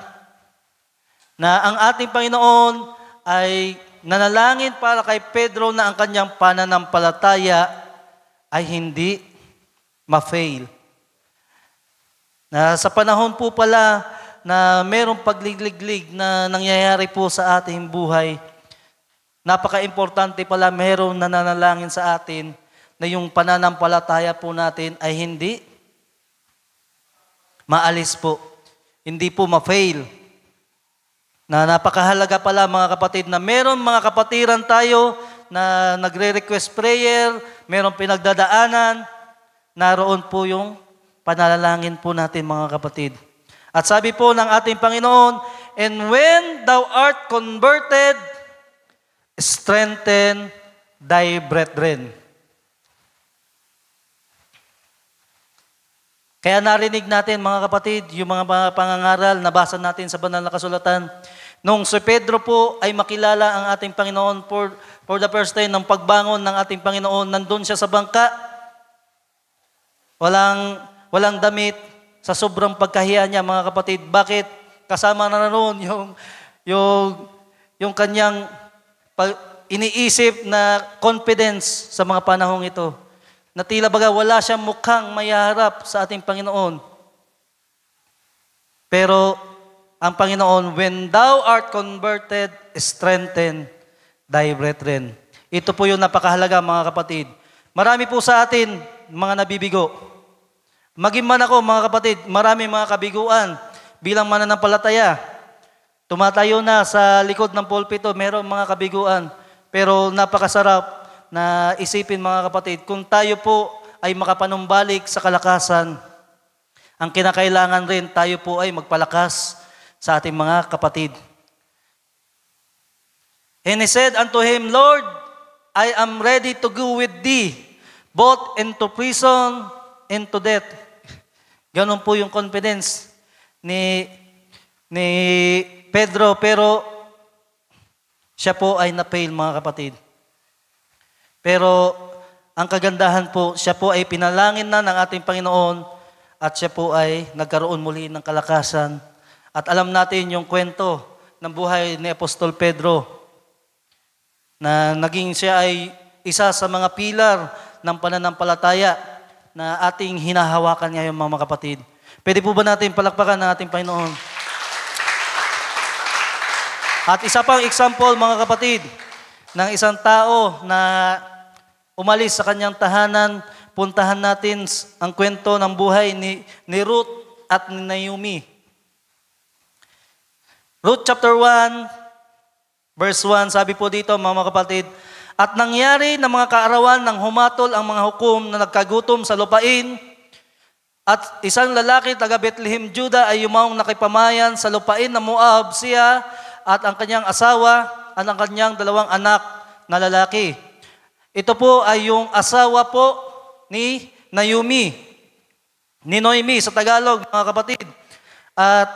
Na ang ating Panginoon ay nanalangin para kay Pedro na ang kanyang pananampalataya ay hindi ma-fail. Na sa panahon po pala na merong pagligliglig na nangyayari po sa ating buhay, napaka-importante pala merong nananalangin sa atin na yung pananampalataya po natin ay hindi maalis po. Hindi po ma-fail. Na napakahalaga pala mga kapatid na meron mga kapatiran tayo na nagre-request prayer, merong pinagdadaanan, naroon po yung panalangin po natin mga kapatid. At sabi po ng ating Panginoon, "And when thou art converted, strengthen thy brethren." Kaya narinig natin mga kapatid, yung mga pangangaral, nabasa natin sa banal na kasulatan. Nung si Pedro po ay makilala ang ating Panginoon for the first time ng pagbangon ng ating Panginoon, nandun siya sa bangka, walang damit, sa sobrang pagkahiya niya mga kapatid. Bakit? Kasama na roon yung kanyang iniisip na confidence sa mga panahong ito. Na tila baga wala siyang mukhang mayaharap sa ating Panginoon. Pero ang Panginoon, "When thou art converted, strengthen thy brethren." Ito po yung napakahalaga mga kapatid. Marami po sa atin mga nabibigo. Maging man ako mga kapatid, marami mga kabiguan bilang mananampalataya. Tumatayo na sa likod ng pulpito, merong mga kabiguan. Pero napakasarap na isipin mga kapatid, kung tayo po ay makapanumbalik sa kalakasan, ang kinakailangan rin tayo po ay magpalakas sa ating mga kapatid. And he said unto him, "Lord, I am ready to go with thee, both into prison and to death." Ganon po yung confidence ni Pedro, pero siya po ay na-fail mga kapatid. Pero ang kagandahan po, siya po ay pinalangin na ng ating Panginoon at siya po ay nagkaroon muli ng kalakasan. At alam natin yung kwento ng buhay ni Apostol Pedro na naging siya ay isa sa mga pilar ng pananampalataya na ating hinahawakan ngayon mga kapatid. Pwede po ba natin palakpakan ng ating Panginoon? At isa pang example mga kapatid, ng isang tao na umalis sa kanyang tahanan, puntahan natin ang kwento ng buhay ni Ruth at ni Naomi. Ruth chapter 1, verse 1, sabi po dito mga kapatid, "At nangyari ng mga kaarawan nang humatol ang mga hukom na nagkagutom sa lupain, at isang lalaki taga Bethlehem, Juda ay yumaong nakipamayan sa lupain ng Moab, siya at ang kanyang asawa at ang kanyang 2 anak na lalaki." Ito po ay yung asawa po ni Naomi. Ni Noemi sa Tagalog, mga kapatid. At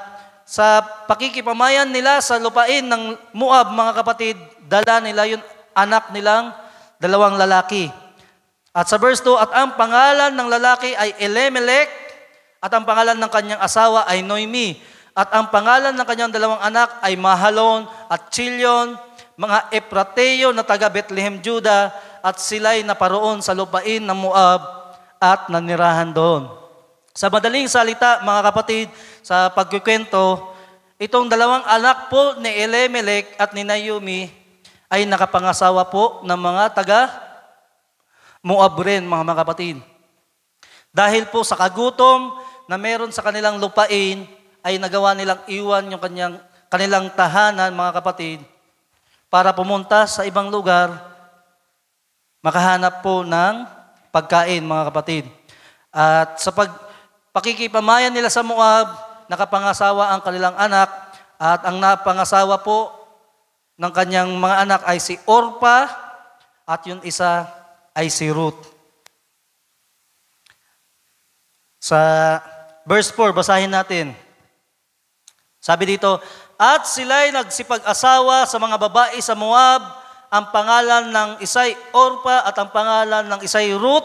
sa pakikipamayan nila sa lupain ng Moab, mga kapatid, dala nila yung anak nilang 2 lalaki. At sa verse 2, "At ang pangalan ng lalaki ay Elimelech, at ang pangalan ng kanyang asawa ay Noemi. At ang pangalan ng kanyang 2 anak ay Mahalon at Chilion, mga Efrateo na taga Bethlehem, Juda, at sila'y naparoon sa lupain ng Moab at nanirahan doon." Sa madaling salita, mga kapatid, sa pagkukwento, itong 2 anak po ni Elimelech at ni Naomi ay nakapangasawa po ng mga taga Moab rin, mga kapatid. Dahil po sa kagutom na meron sa kanilang lupain, ay nagawa nilang iwan yung kanilang tahanan, mga kapatid, para pumunta sa ibang lugar, makahanap po ng pagkain, mga kapatid. At sa pakikipamayan nila sa Moab, nakapangasawa ang kanilang anak, at ang napangasawa po ng kanyang mga anak ay si Orpa, at yung isa ay si Ruth. Sa verse 4, basahin natin. Sabi dito, at sila'y nagsipag-asawa sa mga babae sa Moab, ang pangalan ng isa'y Orpa at ang pangalan ng isa'y Ruth,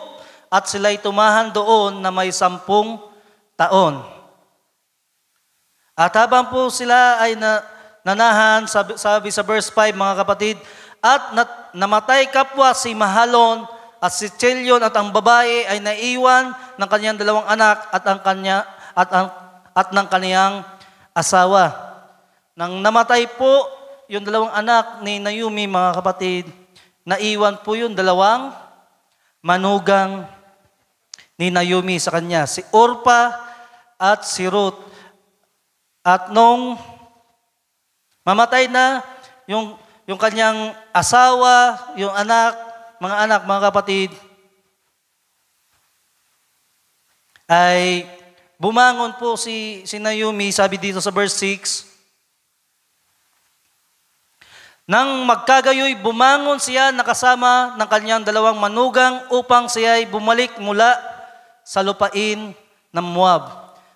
at sila'y tumahan doon na may 10 taon. At habang po sila ay nanahan, sabi sa verse 5, mga kapatid, at namatay kapwa si Mahalon at si Chelion, at ang babae ay naiwan ng kanyang 2 anak at ng kaniyang asawa. Nang namatay po yung 2 anak ni Naomi, mga kapatid, naiwan po yung 2 manugang ni Naomi sa kanya, si Orpa at si Ruth. At nung mamatay na yung kanyang asawa, yung mga kapatid, ay bumangon po si Naomi, sabi dito sa verse 6, nang magkagayoy, bumangon siya nakasama ng kanyang 2 manugang upang siya ay bumalik mula sa lupain ng Moab.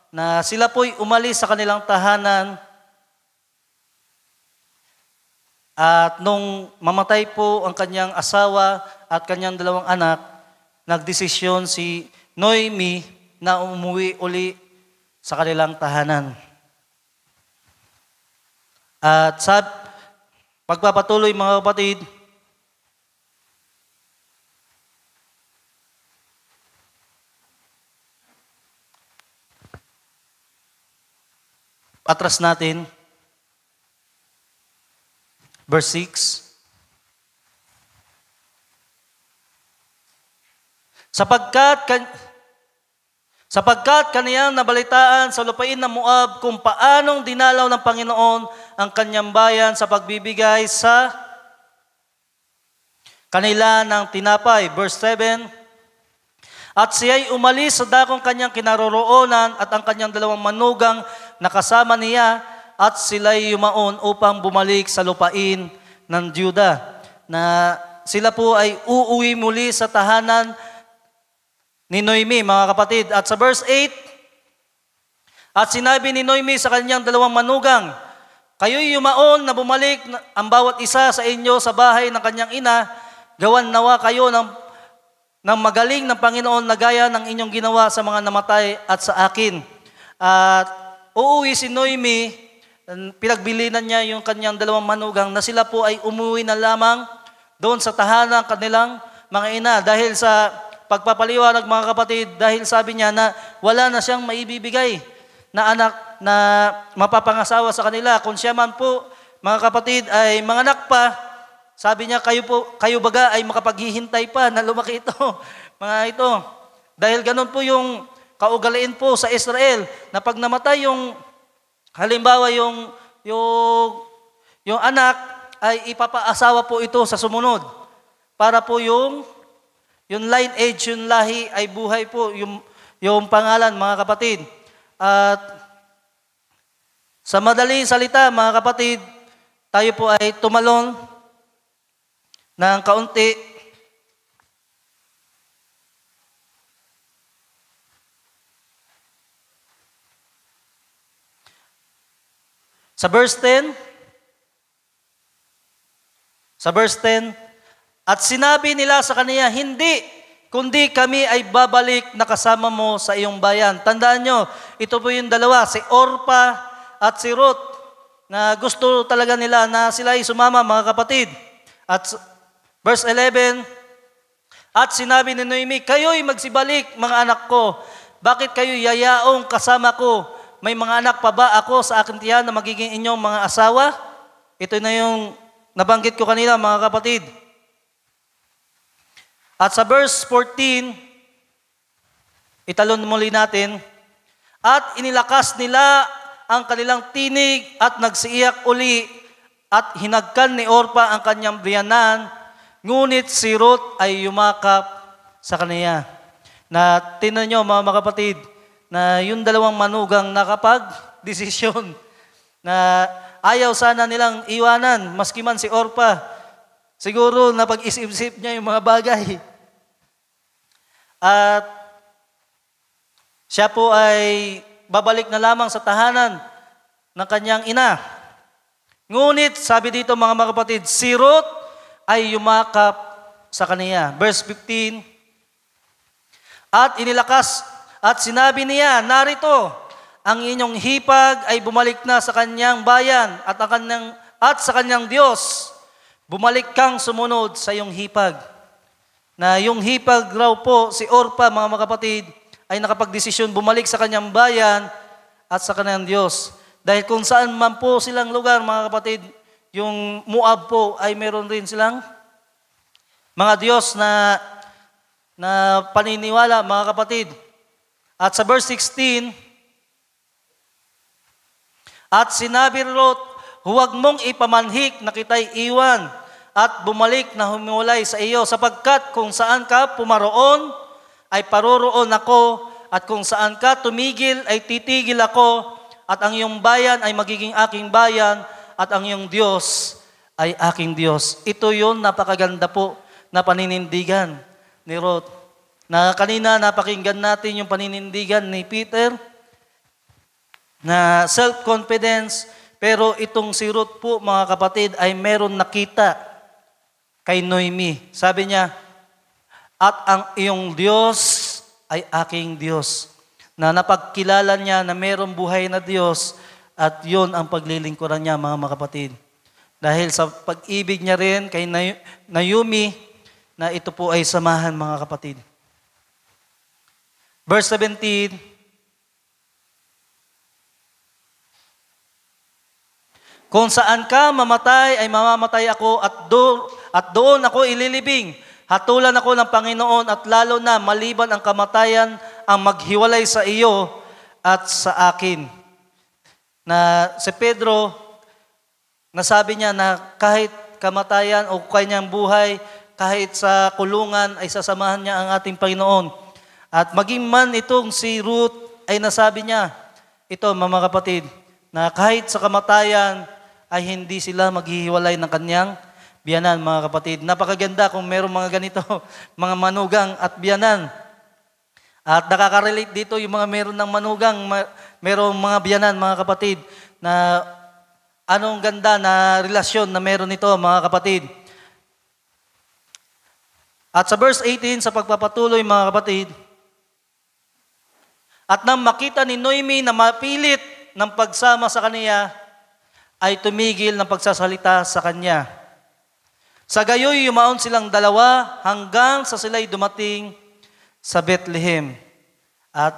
Na sila po'y umalis sa kanilang tahanan, at nung mamatay po ang kanyang asawa at kanyang 2 anak, nagdesisyon si Noemi na umuwi uli sa kanilang tahanan. At pagpapatuloy, mga kapatid, atras natin, verse 6. Sapagkat kaniyang nabalitaan sa lupain ng Moab kung paanong dinalaw ng Panginoon ang kanyang bayan sa pagbibigay sa kanila ng tinapay. Verse 7, at siya'y umalis sa dakong kanyang kinaroroonan at ang kanyang 2 manugang nakasama niya, at sila'y yumaon upang bumalik sa lupain ng Juda. Na sila po ay uuwi muli sa tahanan ni Noemi, mga kapatid. At sa verse 8, at sinabi ni Noemi sa kanyang 2 manugang, kayo'y yumaon na bumalik ang bawat isa sa inyo sa bahay ng kanyang ina, gawan nawa kayo ng magaling ng Panginoon na gaya ng inyong ginawa sa mga namatay at sa akin. At uuwi si Noemi, pinagbilinan niya yung kanyang 2 manugang na sila po ay umuwi na lamang doon sa tahanan kanilang mga ina. Dahil sa pagpapaliwanag, mga kapatid, dahil sabi niya na wala na siyang maibibigay na anak na mapapangasawa sa kanila. Kung siya man po, mga kapatid, ay manganak pa, sabi niya, kayo baga ay makapaghihintay pa na lumaki ito. Mga ito. Dahil ganun po yung kaugalian po sa Israel, na pag namatay halimbawa yung anak, ay ipapaasawa po ito sa sumunod. Para po yung lineage, yung lahi ay buhay po, yung pangalan, mga kapatid. At sa madaling salita, mga kapatid, tayo po ay tumalon ng kaunti. Sa verse 10, at sinabi nila sa kaniya, hindi, kundi kami ay babalik na kasama mo sa iyong bayan. Tandaan nyo, ito po yung 2, si Orpa at si Ruth, na gusto talaga nila na sila ay sumama, mga kapatid. At verse 11, at sinabi ni Noemi, kayo'y magsibalik, mga anak ko. Bakit kayo yayaong kasama ko? May mga anak pa ba ako sa aking tiyan na magiging inyong mga asawa? Ito na yung nabanggit ko kanina, mga kapatid. At sa verse 14, italon muli natin, at inilakas nila ang kanilang tinig at nagsiiyak uli at hinagkan ni Orpa ang kanyang biyanan, ngunit si Ruth ay yumakap sa kaniya. Na tinan nyo, mga kapatid, na yung 2 manugang nakapag-desisyon na ayaw sana nilang iwanan, maski man si Orpa. Siguro napag-isip-isip niya yung mga bagay. At Siya po ay babalik na lamang sa tahanan ng kanyang ina. Ngunit, sabi dito mga kapatid, si Ruth ay yumakap sa kaniya. Verse 15, at inilakas at sinabi niya, narito, ang inyong hipag ay bumalik na sa kanyang bayan at sa kanyang Diyos. Bumalik kang sumunod sa iyong hipag. Na yung hipag raw po, si Orpa, mga kapatid, ay nakapagdesisyon bumalik sa kanyang bayan at sa kanyang Diyos. Dahil kung saan man po silang lugar, mga kapatid, yung Moab po ay meron rin silang mga Diyos na paniniwala, mga kapatid. At sa verse 16, at sinabi Lot, huwag mong ipamanhik na kita'y iwan at bumalik na humiwalay sa iyo, sapagkat kung saan ka pumaroon, ay paroroon ako, at kung saan ka tumigil, ay titigil ako, at ang iyong bayan ay magiging aking bayan, at ang iyong Diyos ay aking Diyos. Ito yun, napakaganda po na paninindigan ni Ruth. Na kanina napakinggan natin yung paninindigan ni Peter, na self-confidence, pero itong si Ruth po, mga kapatid, ay meron nakita kay Noemi. Sabi niya, at ang iyong Diyos ay aking Diyos. Na napagkilala niya na merong buhay na Diyos, at yun ang paglilingkuran niya, mga kapatid. Dahil sa pag-ibig niya rin kay Naomi, na ito po ay samahan, mga kapatid. Verse 17, kung saan ka mamatay, ay mamamatay ako, at doon ako ililibing. Hatulan ako ng Panginoon, at lalo na maliban ang kamatayan ang maghiwalay sa iyo at sa akin. Na si Pedro, nasabi niya na kahit kamatayan o kanyang buhay, kahit sa kulungan, ay sasamahan niya ang ating Panginoon. At maging man itong si Ruth, ay nasabi niya, ito mga kapatid, na kahit sa kamatayan, ay hindi sila maghihiwalay ng kanyang biyanan, mga kapatid. Napakaganda kung mayroong mga ganito, mga manugang at biyanan. At nakaka-relate dito yung mga meron ng manugang, mayroong mga biyanan, mga kapatid, na anong ganda na relasyon na meron nito, mga kapatid. At sa verse 18, sa pagpapatuloy, mga kapatid, at nang makita ni Noemi na mapilit ng pagsama sa kaniya, ay tumigil ng pagsasalita sa kanya. Sa gayoy, yumaon silang dalawa hanggang sa sila'y dumating sa Bethlehem. At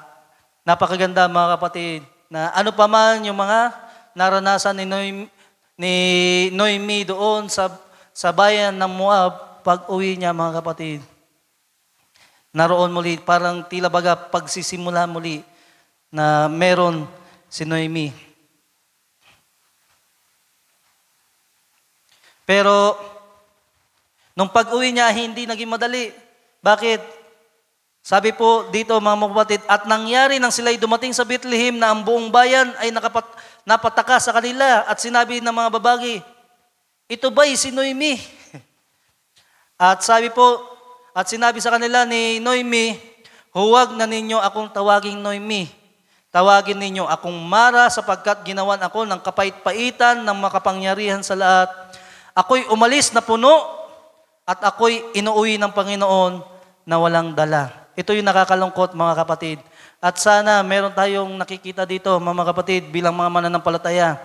napakaganda, mga kapatid, na ano pa man yung mga naranasan ni Noemi doon sa bayan ng Moab, pag-uwi niya, mga kapatid, naroon muli, parang tila baga pagsisimula muli na meron si Noemi. Pero, nung pag-uwi niya, hindi naging madali. Bakit? Sabi po dito, mga kapatid, at nangyari nang sila'y dumating sa Bethlehem na ang buong bayan ay napataka sa kanila at sinabi ng mga babagi, ito ba'y si Noemi? At sabi po, at sinabi sa kanila ni Noemi, huwag na ninyo akong tawaging Noemi. Tawagin ninyo akong Mara sapagkat ginawan ako ng kapait-paitan ng makapangyarihan sa lahat. Ako'y umalis na puno at ako'y inuuwi ng Panginoon na walang dala. Ito yung nakakalungkot, mga kapatid. At sana meron tayong nakikita dito, mga kapatid, bilang mga mananampalataya.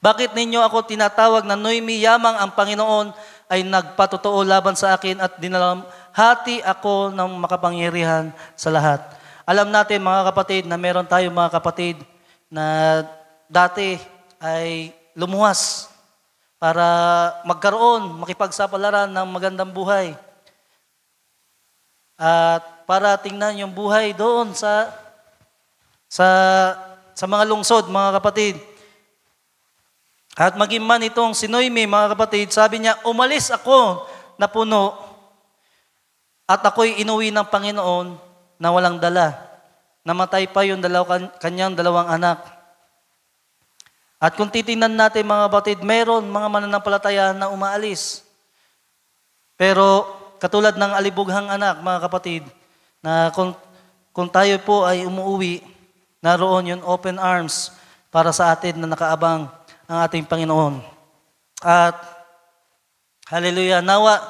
Bakit ninyo ako tinatawag na Noemi, yamang ang Panginoon ay nagpatotoo laban sa akin at dinalamhati ako ng makapangyarihan sa lahat. Alam natin, mga kapatid, na meron tayong mga kapatid na dati ay lumuwas para magkaroon, makipagsapalaran ng magandang buhay. At para tingnan yung buhay doon sa mga lungsod, mga kapatid. At maging man itong si Noemi, mga kapatid, sabi niya, umalis ako na puno at ako'y inuwi ng Panginoon na walang dala. Namatay pa yung kanyang dalawang anak. At kung titingnan natin, mga kapatid, meron mga mananampalataya na umaalis. Pero katulad ng alibughang anak, mga kapatid, na kung kung tayo po ay umuwi, naroon yung open arms para sa atin na nakaabang ang ating Panginoon. At hallelujah, nawa,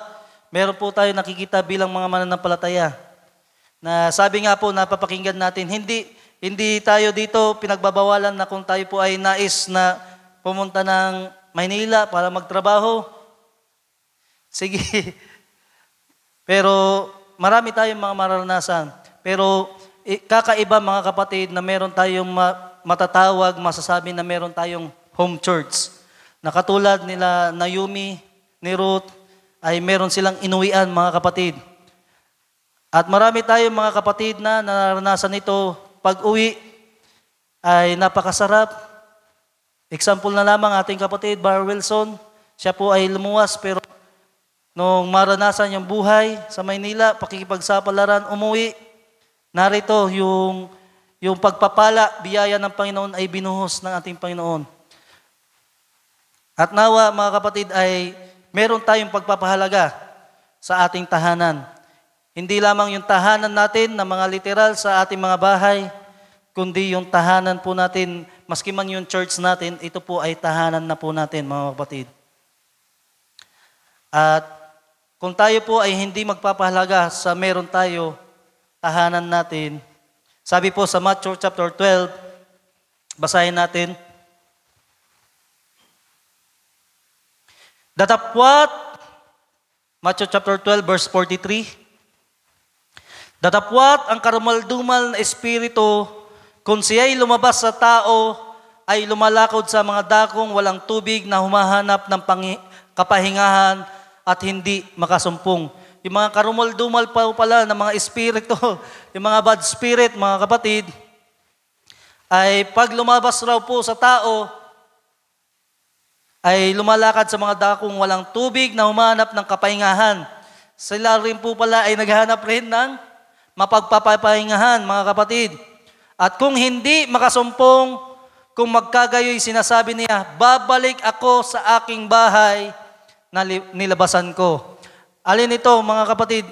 meron po tayo nakikita bilang mga mananampalataya na sabi nga po, napapakinggan natin, hindi tayo dito pinagbabawalan na kung tayo po ay nais na pumunta ng Maynila para magtrabaho. Sige. Pero marami tayong mga mararanasan. Pero kakaiba mga kapatid na meron tayong matatawag, masasabi na meron tayong home church. Na katulad nila Naomi, ni Ruth, ay meron silang inuwian mga kapatid. At marami tayong mga kapatid na naranasan ito. Pag-uwi ay napakasarap. Example na lamang ating kapatid, Bar Wilson. Siya po ay lumuwas pero nung maranasan yung buhay sa Maynila, pakikipagsapalaran, umuwi. Narito yung pagpapala, biyaya ng Panginoon ay binuhos ng ating Panginoon. At nawa mga kapatid ay meron tayong pagpapahalaga sa ating tahanan. Hindi lamang yung tahanan natin na mga literal sa ating mga bahay, kundi yung tahanan po natin, maski man yung church natin, ito po ay tahanan na po natin mga kapatid. At kung tayo po ay hindi magpapahalaga sa meron tayo, tahanan natin, sabi po sa Matthew chapter 12, basahin natin, Datapwat, Matthew chapter 12 verse 43, Datapwat ang karumaldumal na espiritu, kung siya'y lumabas sa tao, ay lumalakod sa mga dakong walang tubig na humahanap ng kapahingahan at hindi makasumpong. Yung mga karumaldumal pa pala ng mga espiritu, yung mga bad spirit, mga kapatid, ay pag lumabas raw po sa tao, ay lumalakad sa mga dakong walang tubig na humahanap ng kapahingahan. Sila rin po pala ay naghahanap rin ng mapagpapahingahan, mga kapatid. At kung hindi makasumpong, kung magkagayoy sinasabi niya, babalik ako sa aking bahay na nilabasan ko. Alin ito, mga kapatid,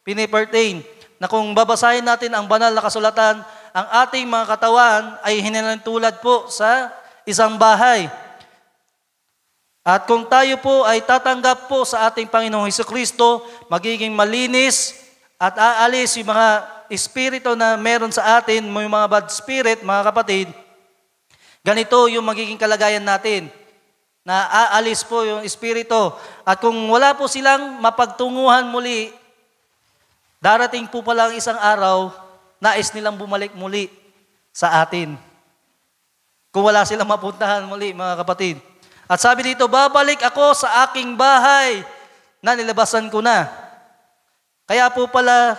pinipertain, na kung babasahin natin ang banal na kasulatan, ang ating mga katawan ay hinalintulad po sa isang bahay. At kung tayo po ay tatanggap po sa ating Panginoong Hesukristo, magiging malinis at aalis yung mga espiritu na meron sa atin, yung mga bad spirit, mga kapatid, ganito yung magiging kalagayan natin, na aalis po yung espiritu. At kung wala po silang mapagtunguhan muli, darating po pala ang isang araw, nais nilang bumalik muli sa atin. Kung wala silang mapuntahan muli, mga kapatid. At sabi dito, babalik ako sa aking bahay na nilabasan ko na. Kaya po pala,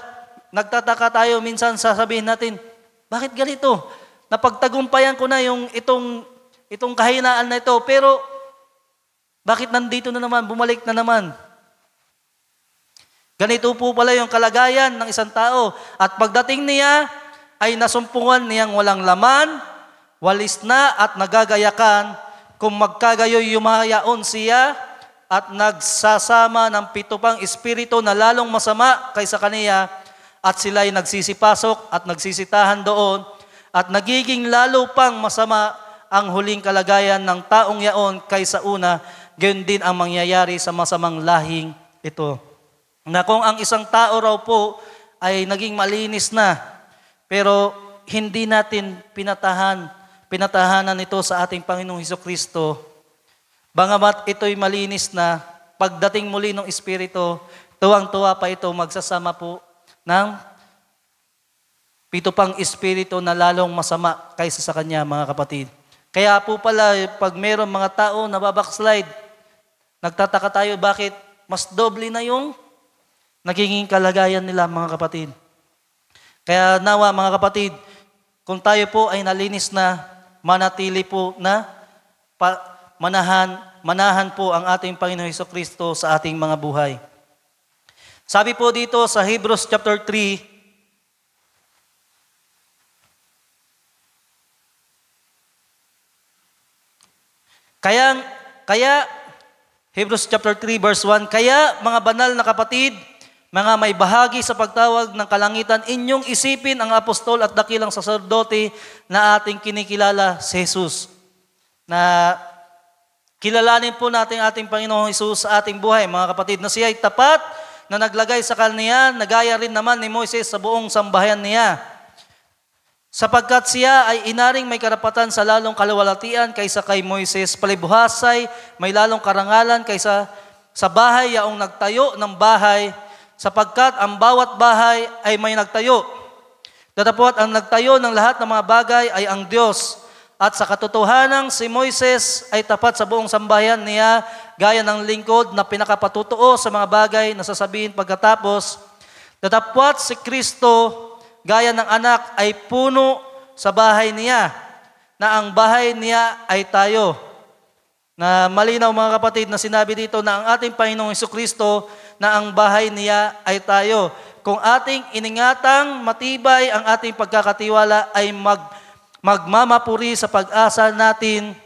nagtataka tayo minsan sasabihin natin, bakit ganito? Napagtagumpayan ko na yung itong kahinaan na ito, pero bakit nandito na naman, bumalik na naman? Ganito po pala yung kalagayan ng isang tao. At pagdating niya, ay nasumpungan niyang walang laman, walis na at nagagayakan, kung magkagayoy yumayaon siya, at nagsasama ng 7 pang espiritu na lalong masama kaysa kaniya, at sila'y nagsisipasok at nagsisitahan doon, at nagiging lalo pang masama ang huling kalagayan ng taong yaon kaysa una, gayon din ang mangyayari sa masamang lahing ito. Na kung ang isang tao raw po ay naging malinis na, pero hindi natin pinatahanan ito sa ating Panginoong Hesukristo, bangamat ito'y malinis na, pagdating muli ng Espiritu, tuwang-tuwa pa ito, magsasama po ng 7 pang espiritu na lalong masama kaysa sa kanya, mga kapatid. Kaya po pala, pag mayroong mga tao na backslide, nagtataka tayo bakit mas doble na yung nagiging kalagayan nila, mga kapatid. Kaya nawa, mga kapatid, kung tayo po ay nalinis na, manatili po na manahan po ang ating Panginoong Hesukristo sa ating mga buhay. Sabi po dito sa Hebrews chapter 3, kaya Hebrews chapter 3 verse 1, kaya mga banal na kapatid, mga may bahagi sa pagtawag ng kalangitan, inyong isipin ang apostol at dakilang saserdote na ating kinikilala, si Jesus. Na kilalanin po natin ating Panginoong Jesus sa ating buhay, mga kapatid, na siya ay tapat, na naglagay sa kaniya, nagaya rin naman ni Moises sa buong sambahayan niya. Sapagkat siya ay inaring may karapatan sa lalong kaluwalhatian kaysa kay Moises, palibhasay may lalong karangalan kaysa sa bahay yaong nagtayo ng bahay, sapagkat ang bawat bahay ay may nagtayo. Datapwat ang nagtayo ng lahat ng mga bagay ay ang Diyos. At sa katotohanan, si Moises ay tapat sa buong sambahayan niya, gaya ng lingkod na pinakapatutuo sa mga bagay na sasabihin pagkatapos. Datapwat si Kristo, gaya ng anak, ay puno sa bahay niya, na ang bahay niya ay tayo. Na malinaw mga kapatid na sinabi dito na ang ating Panginoong Jesucristo na ang bahay niya ay tayo. Kung ating iningatang matibay ang ating pagkakatiwala ay magmamapuri sa pag-asa natin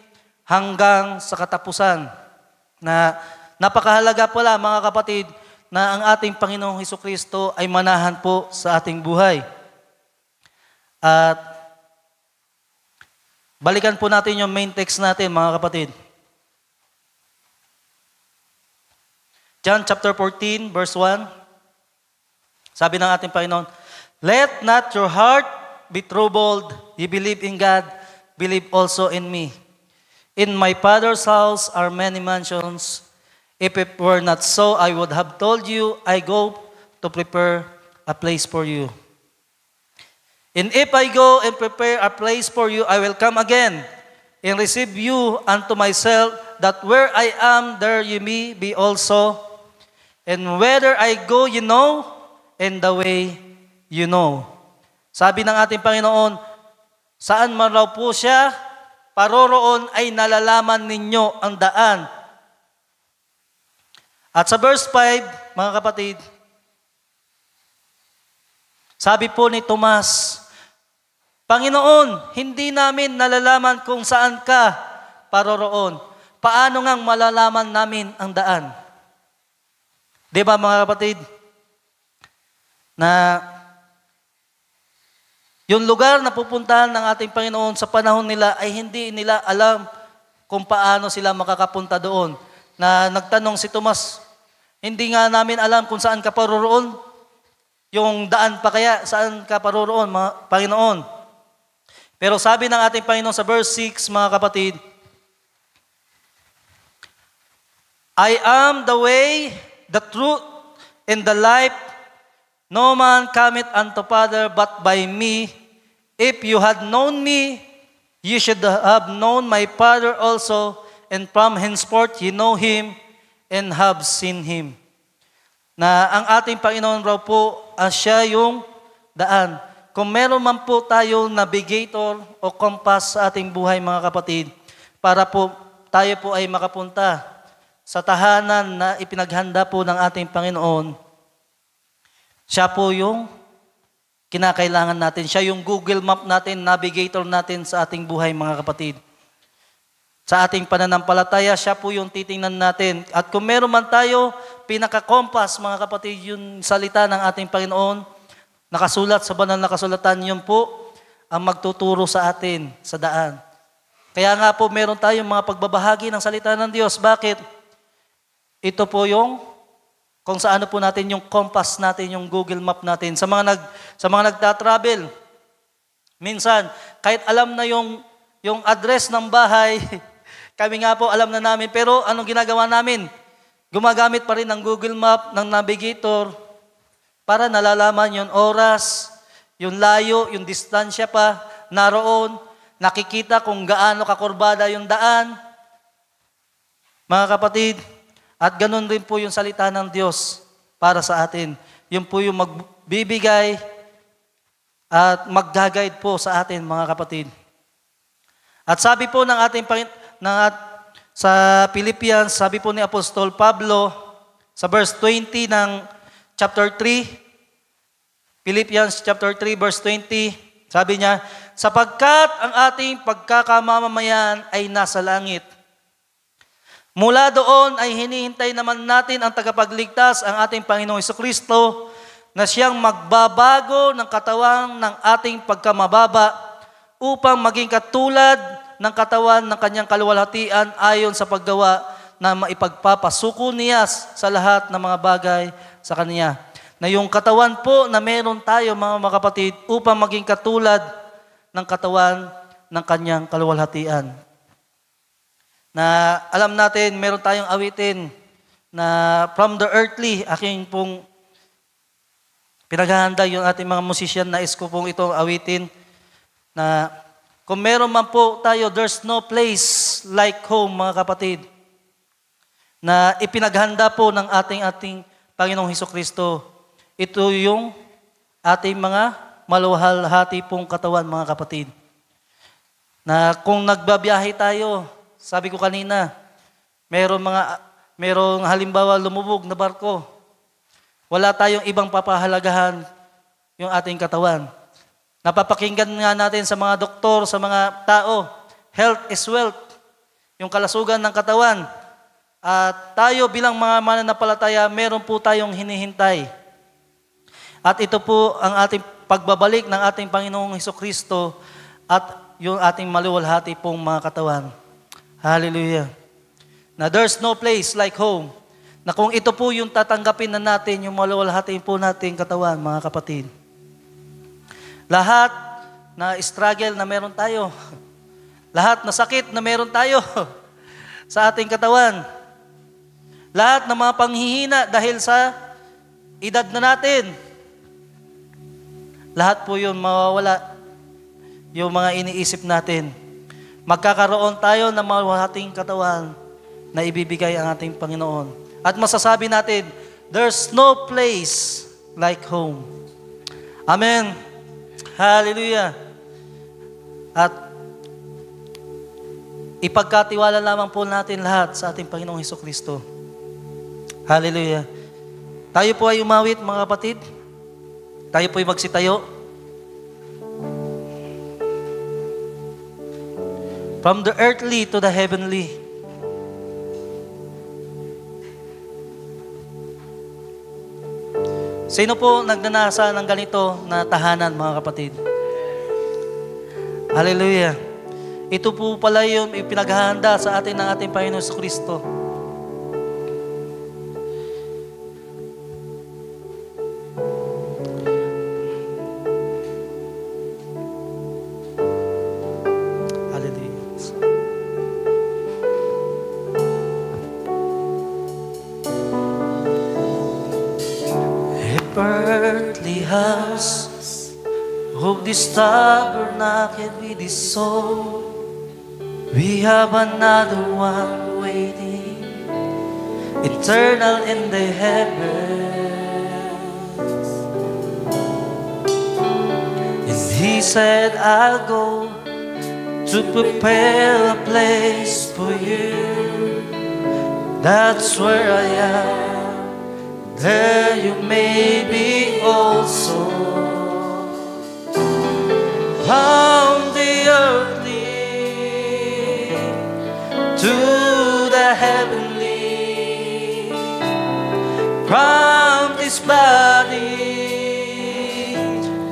hanggang sa katapusan. Na napakahalaga pala mga kapatid na ang ating Panginoong Jesucristo ay manahan po sa ating buhay. At balikan po natin yung main text natin mga kapatid. John chapter 14, verse 1. Sabi ng ating Panginoon, "Let not your heart be troubled. You believe in God, believe also in me. In my Father's house are many mansions. If it were not so, I would have told you, I go to prepare a place for you. And if I go and prepare a place for you, I will come again and receive you unto myself, that where I am, there you may be also. And whether I go, you know, and the way you know." Sabi ng ating Panginoon, saan man raw po siya, paroroon ay nalalaman ninyo ang daan. At sa verse 5, mga kapatid, sabi po ni Tomas, "Panginoon, hindi namin nalalaman kung saan ka paroroon. Paano ngang malalaman namin ang daan?" Di ba mga kapatid? Na yung lugar na pupuntahan ng ating Panginoon sa panahon nila ay hindi nila alam kung paano sila makakapunta doon. Na nagtanong si Tomas, "Hindi nga namin alam kung saan ka paroroon. Yung daan pa kaya, saan ka paroroon, Panginoon?" Pero sabi ng ating Panginoon sa verse 6, mga kapatid, "I am the way, the truth, and the life. No man cometh unto Father but by me. If you had known me, you should have known my Father also, and from henceforth you know him and have seen him." Na ang ating Panginoon raw po, siya yung daan. Kung meron man po tayo navigator o compass sa ating buhay mga kapatid, para po tayo po ay makapunta sa tahanan na ipinaghanda po ng ating Panginoon, siya po yung kinakailangan natin. Siya yung Google Map natin, navigator natin sa ating buhay mga kapatid. Sa ating pananampalataya, siya po yung titingnan natin. At kung meron man tayo, pinaka-compass mga kapatid, yung salita ng ating Panginoon, nakasulat sa banal na kasulatan, yun po ang magtuturo sa atin sa daan. Kaya nga po meron tayong mga pagbabahagi ng salita ng Diyos. Bakit? Ito po yung kung saan po natin yung compass natin, yung Google Map natin. Sa mga nagta-travel, minsan, kahit alam na yung address ng bahay, kami nga po alam na namin, pero anong ginagawa namin? Gumagamit pa rin ng Google Map, ng navigator, para nalalaman yung oras, yung layo, yung distansya pa, naroon, nakikita kung gaano kakurbada yung daan. Mga kapatid, at ganun rin po yung salita ng Diyos para sa atin. Yun po yung magbibigay at mag-guide po sa atin, mga kapatid. At sabi po ng ating sa Philippians, sabi po ni Apostol Pablo sa verse 20 ng chapter 3, Philippians chapter 3 verse 20, sabi niya, "Sapagkat ang ating pagkakamamamayan ay nasa langit. Mula doon ay hinihintay naman natin ang tagapagligtas, ang ating Panginoong Jesucristo, na siyang magbabago ng katawan ng ating pagkamababa upang maging katulad ng katawan ng kanyang kaluwalhatian ayon sa paggawa na maipagpapasuko niya sa lahat ng mga bagay sa kanya. Na yung katawan po na meron tayo mga kapatid upang maging katulad ng katawan ng kanyang kaluwalhatian. Na alam natin, meron tayong awitin na from the earthly, aking pong pinaghahanda yung ating mga musician, nais ko pong itong awitin na kung meron man po tayo, there's no place like home, mga kapatid, na ipinaghanda po ng ating Panginoong Hesukristo. Ito yung ating mga maluwalhati pong katawan, mga kapatid. Na kung nagbabiyahe tayo, sabi ko kanina, merong halimbawa lumubog na barko. Wala tayong ibang papahalagahan yung ating katawan. Napapakinggan nga natin sa mga doktor, sa mga tao, health is wealth, yung kalasugan ng katawan. At tayo bilang mga mananampalataya, meron po tayong hinihintay. At ito po ang ating pagbabalik ng ating Panginoong Hesukristo at yung ating maluwalhati pong mga katawan. Hallelujah. Na there's no place like home. Na kung ito po yung tatanggapin na natin, yung maluwalhati po natin katawan, mga kapatid. Lahat na struggle na meron tayo, lahat na sakit na meron tayo sa ating katawan, lahat ng mga panghihina dahil sa edad na natin, lahat po yun mawawala. Yung mga iniisip natin, magkakaroon tayo ng maluwalhating katawan na ibibigay ang ating Panginoon. At masasabi natin, there's no place like home. Amen. Hallelujah. At ipagkatiwala lamang po natin lahat sa ating Panginoong Hesukristo. Hallelujah. Tayo po ay umawit, mga kapatid. Tayo po ay magsitayo. From the earthly to the heavenly. Sino po nagnanasa ng ganito na tahanan, mga kapatid? Hallelujah. Ito po pala yung ipinaghahanda sa atin ng ating Panginoon Jesucristo. Earthly house, hope this tabernacle with this soul. We have another one waiting, eternal in the heavens. And he said, I'll go to prepare a place for you. That's where I am. There you may be also. From the earthly to the heavenly, from this body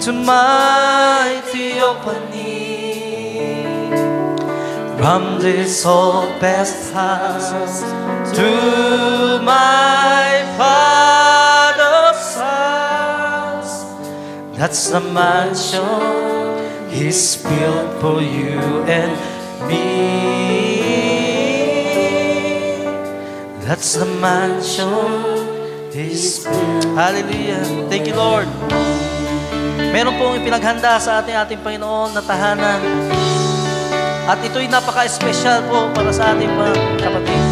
to my theophany, from this old past house to my Father's house. That's the mansion He's built for you and me. That's the mansion He's built. Hallelujah. Thank you, Lord. Meron pong ipinaghanda sa ating Panginoon na tahanan. At ito'y napaka-espesyal po para sa ating mga kapatid.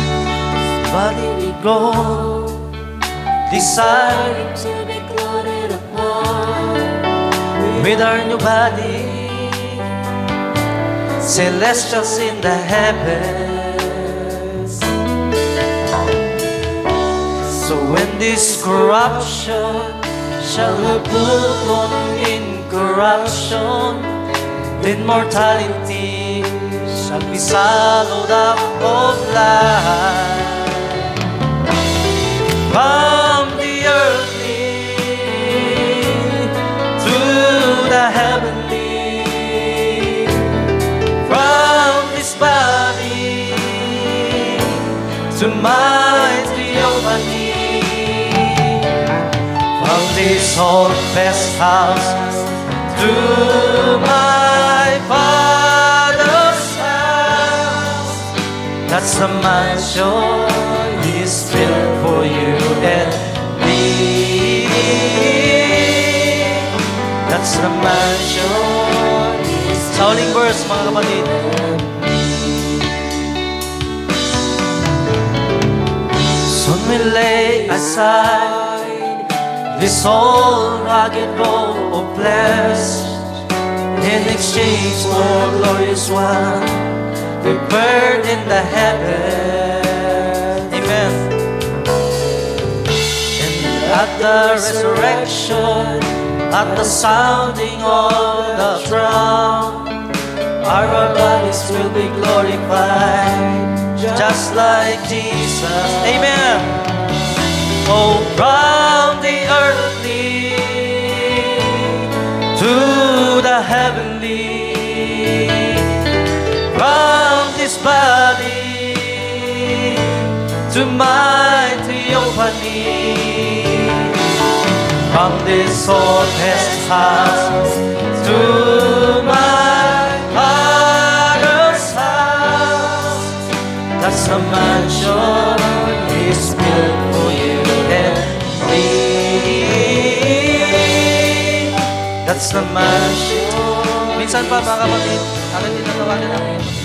Body we go, desiring to be clothed upon with our new body, celestials in the heavens. So when this corruption shall be put on incorruption, then mortality shall be swallowed up of life. to my theophany. From this old best house to my Father's house, that's the mansion He's built for you and me. That's the mansion. Sa huling verse, mga kapatid. Soon we lay aside this old rugged road of flesh in exchange for a glorious one prepared in the heaven. Amen. And at the resurrection, at the sounding of the trump, our bodies will be glorified, just like Jesus. Amen. Oh, from the earthly to the heavenly, from this body to my theophany, from this old best house to my Father's house, that's the mansion He's built for you and me. That's the mansion. Minsan pa mga kapatid, alam din na tawagan namin.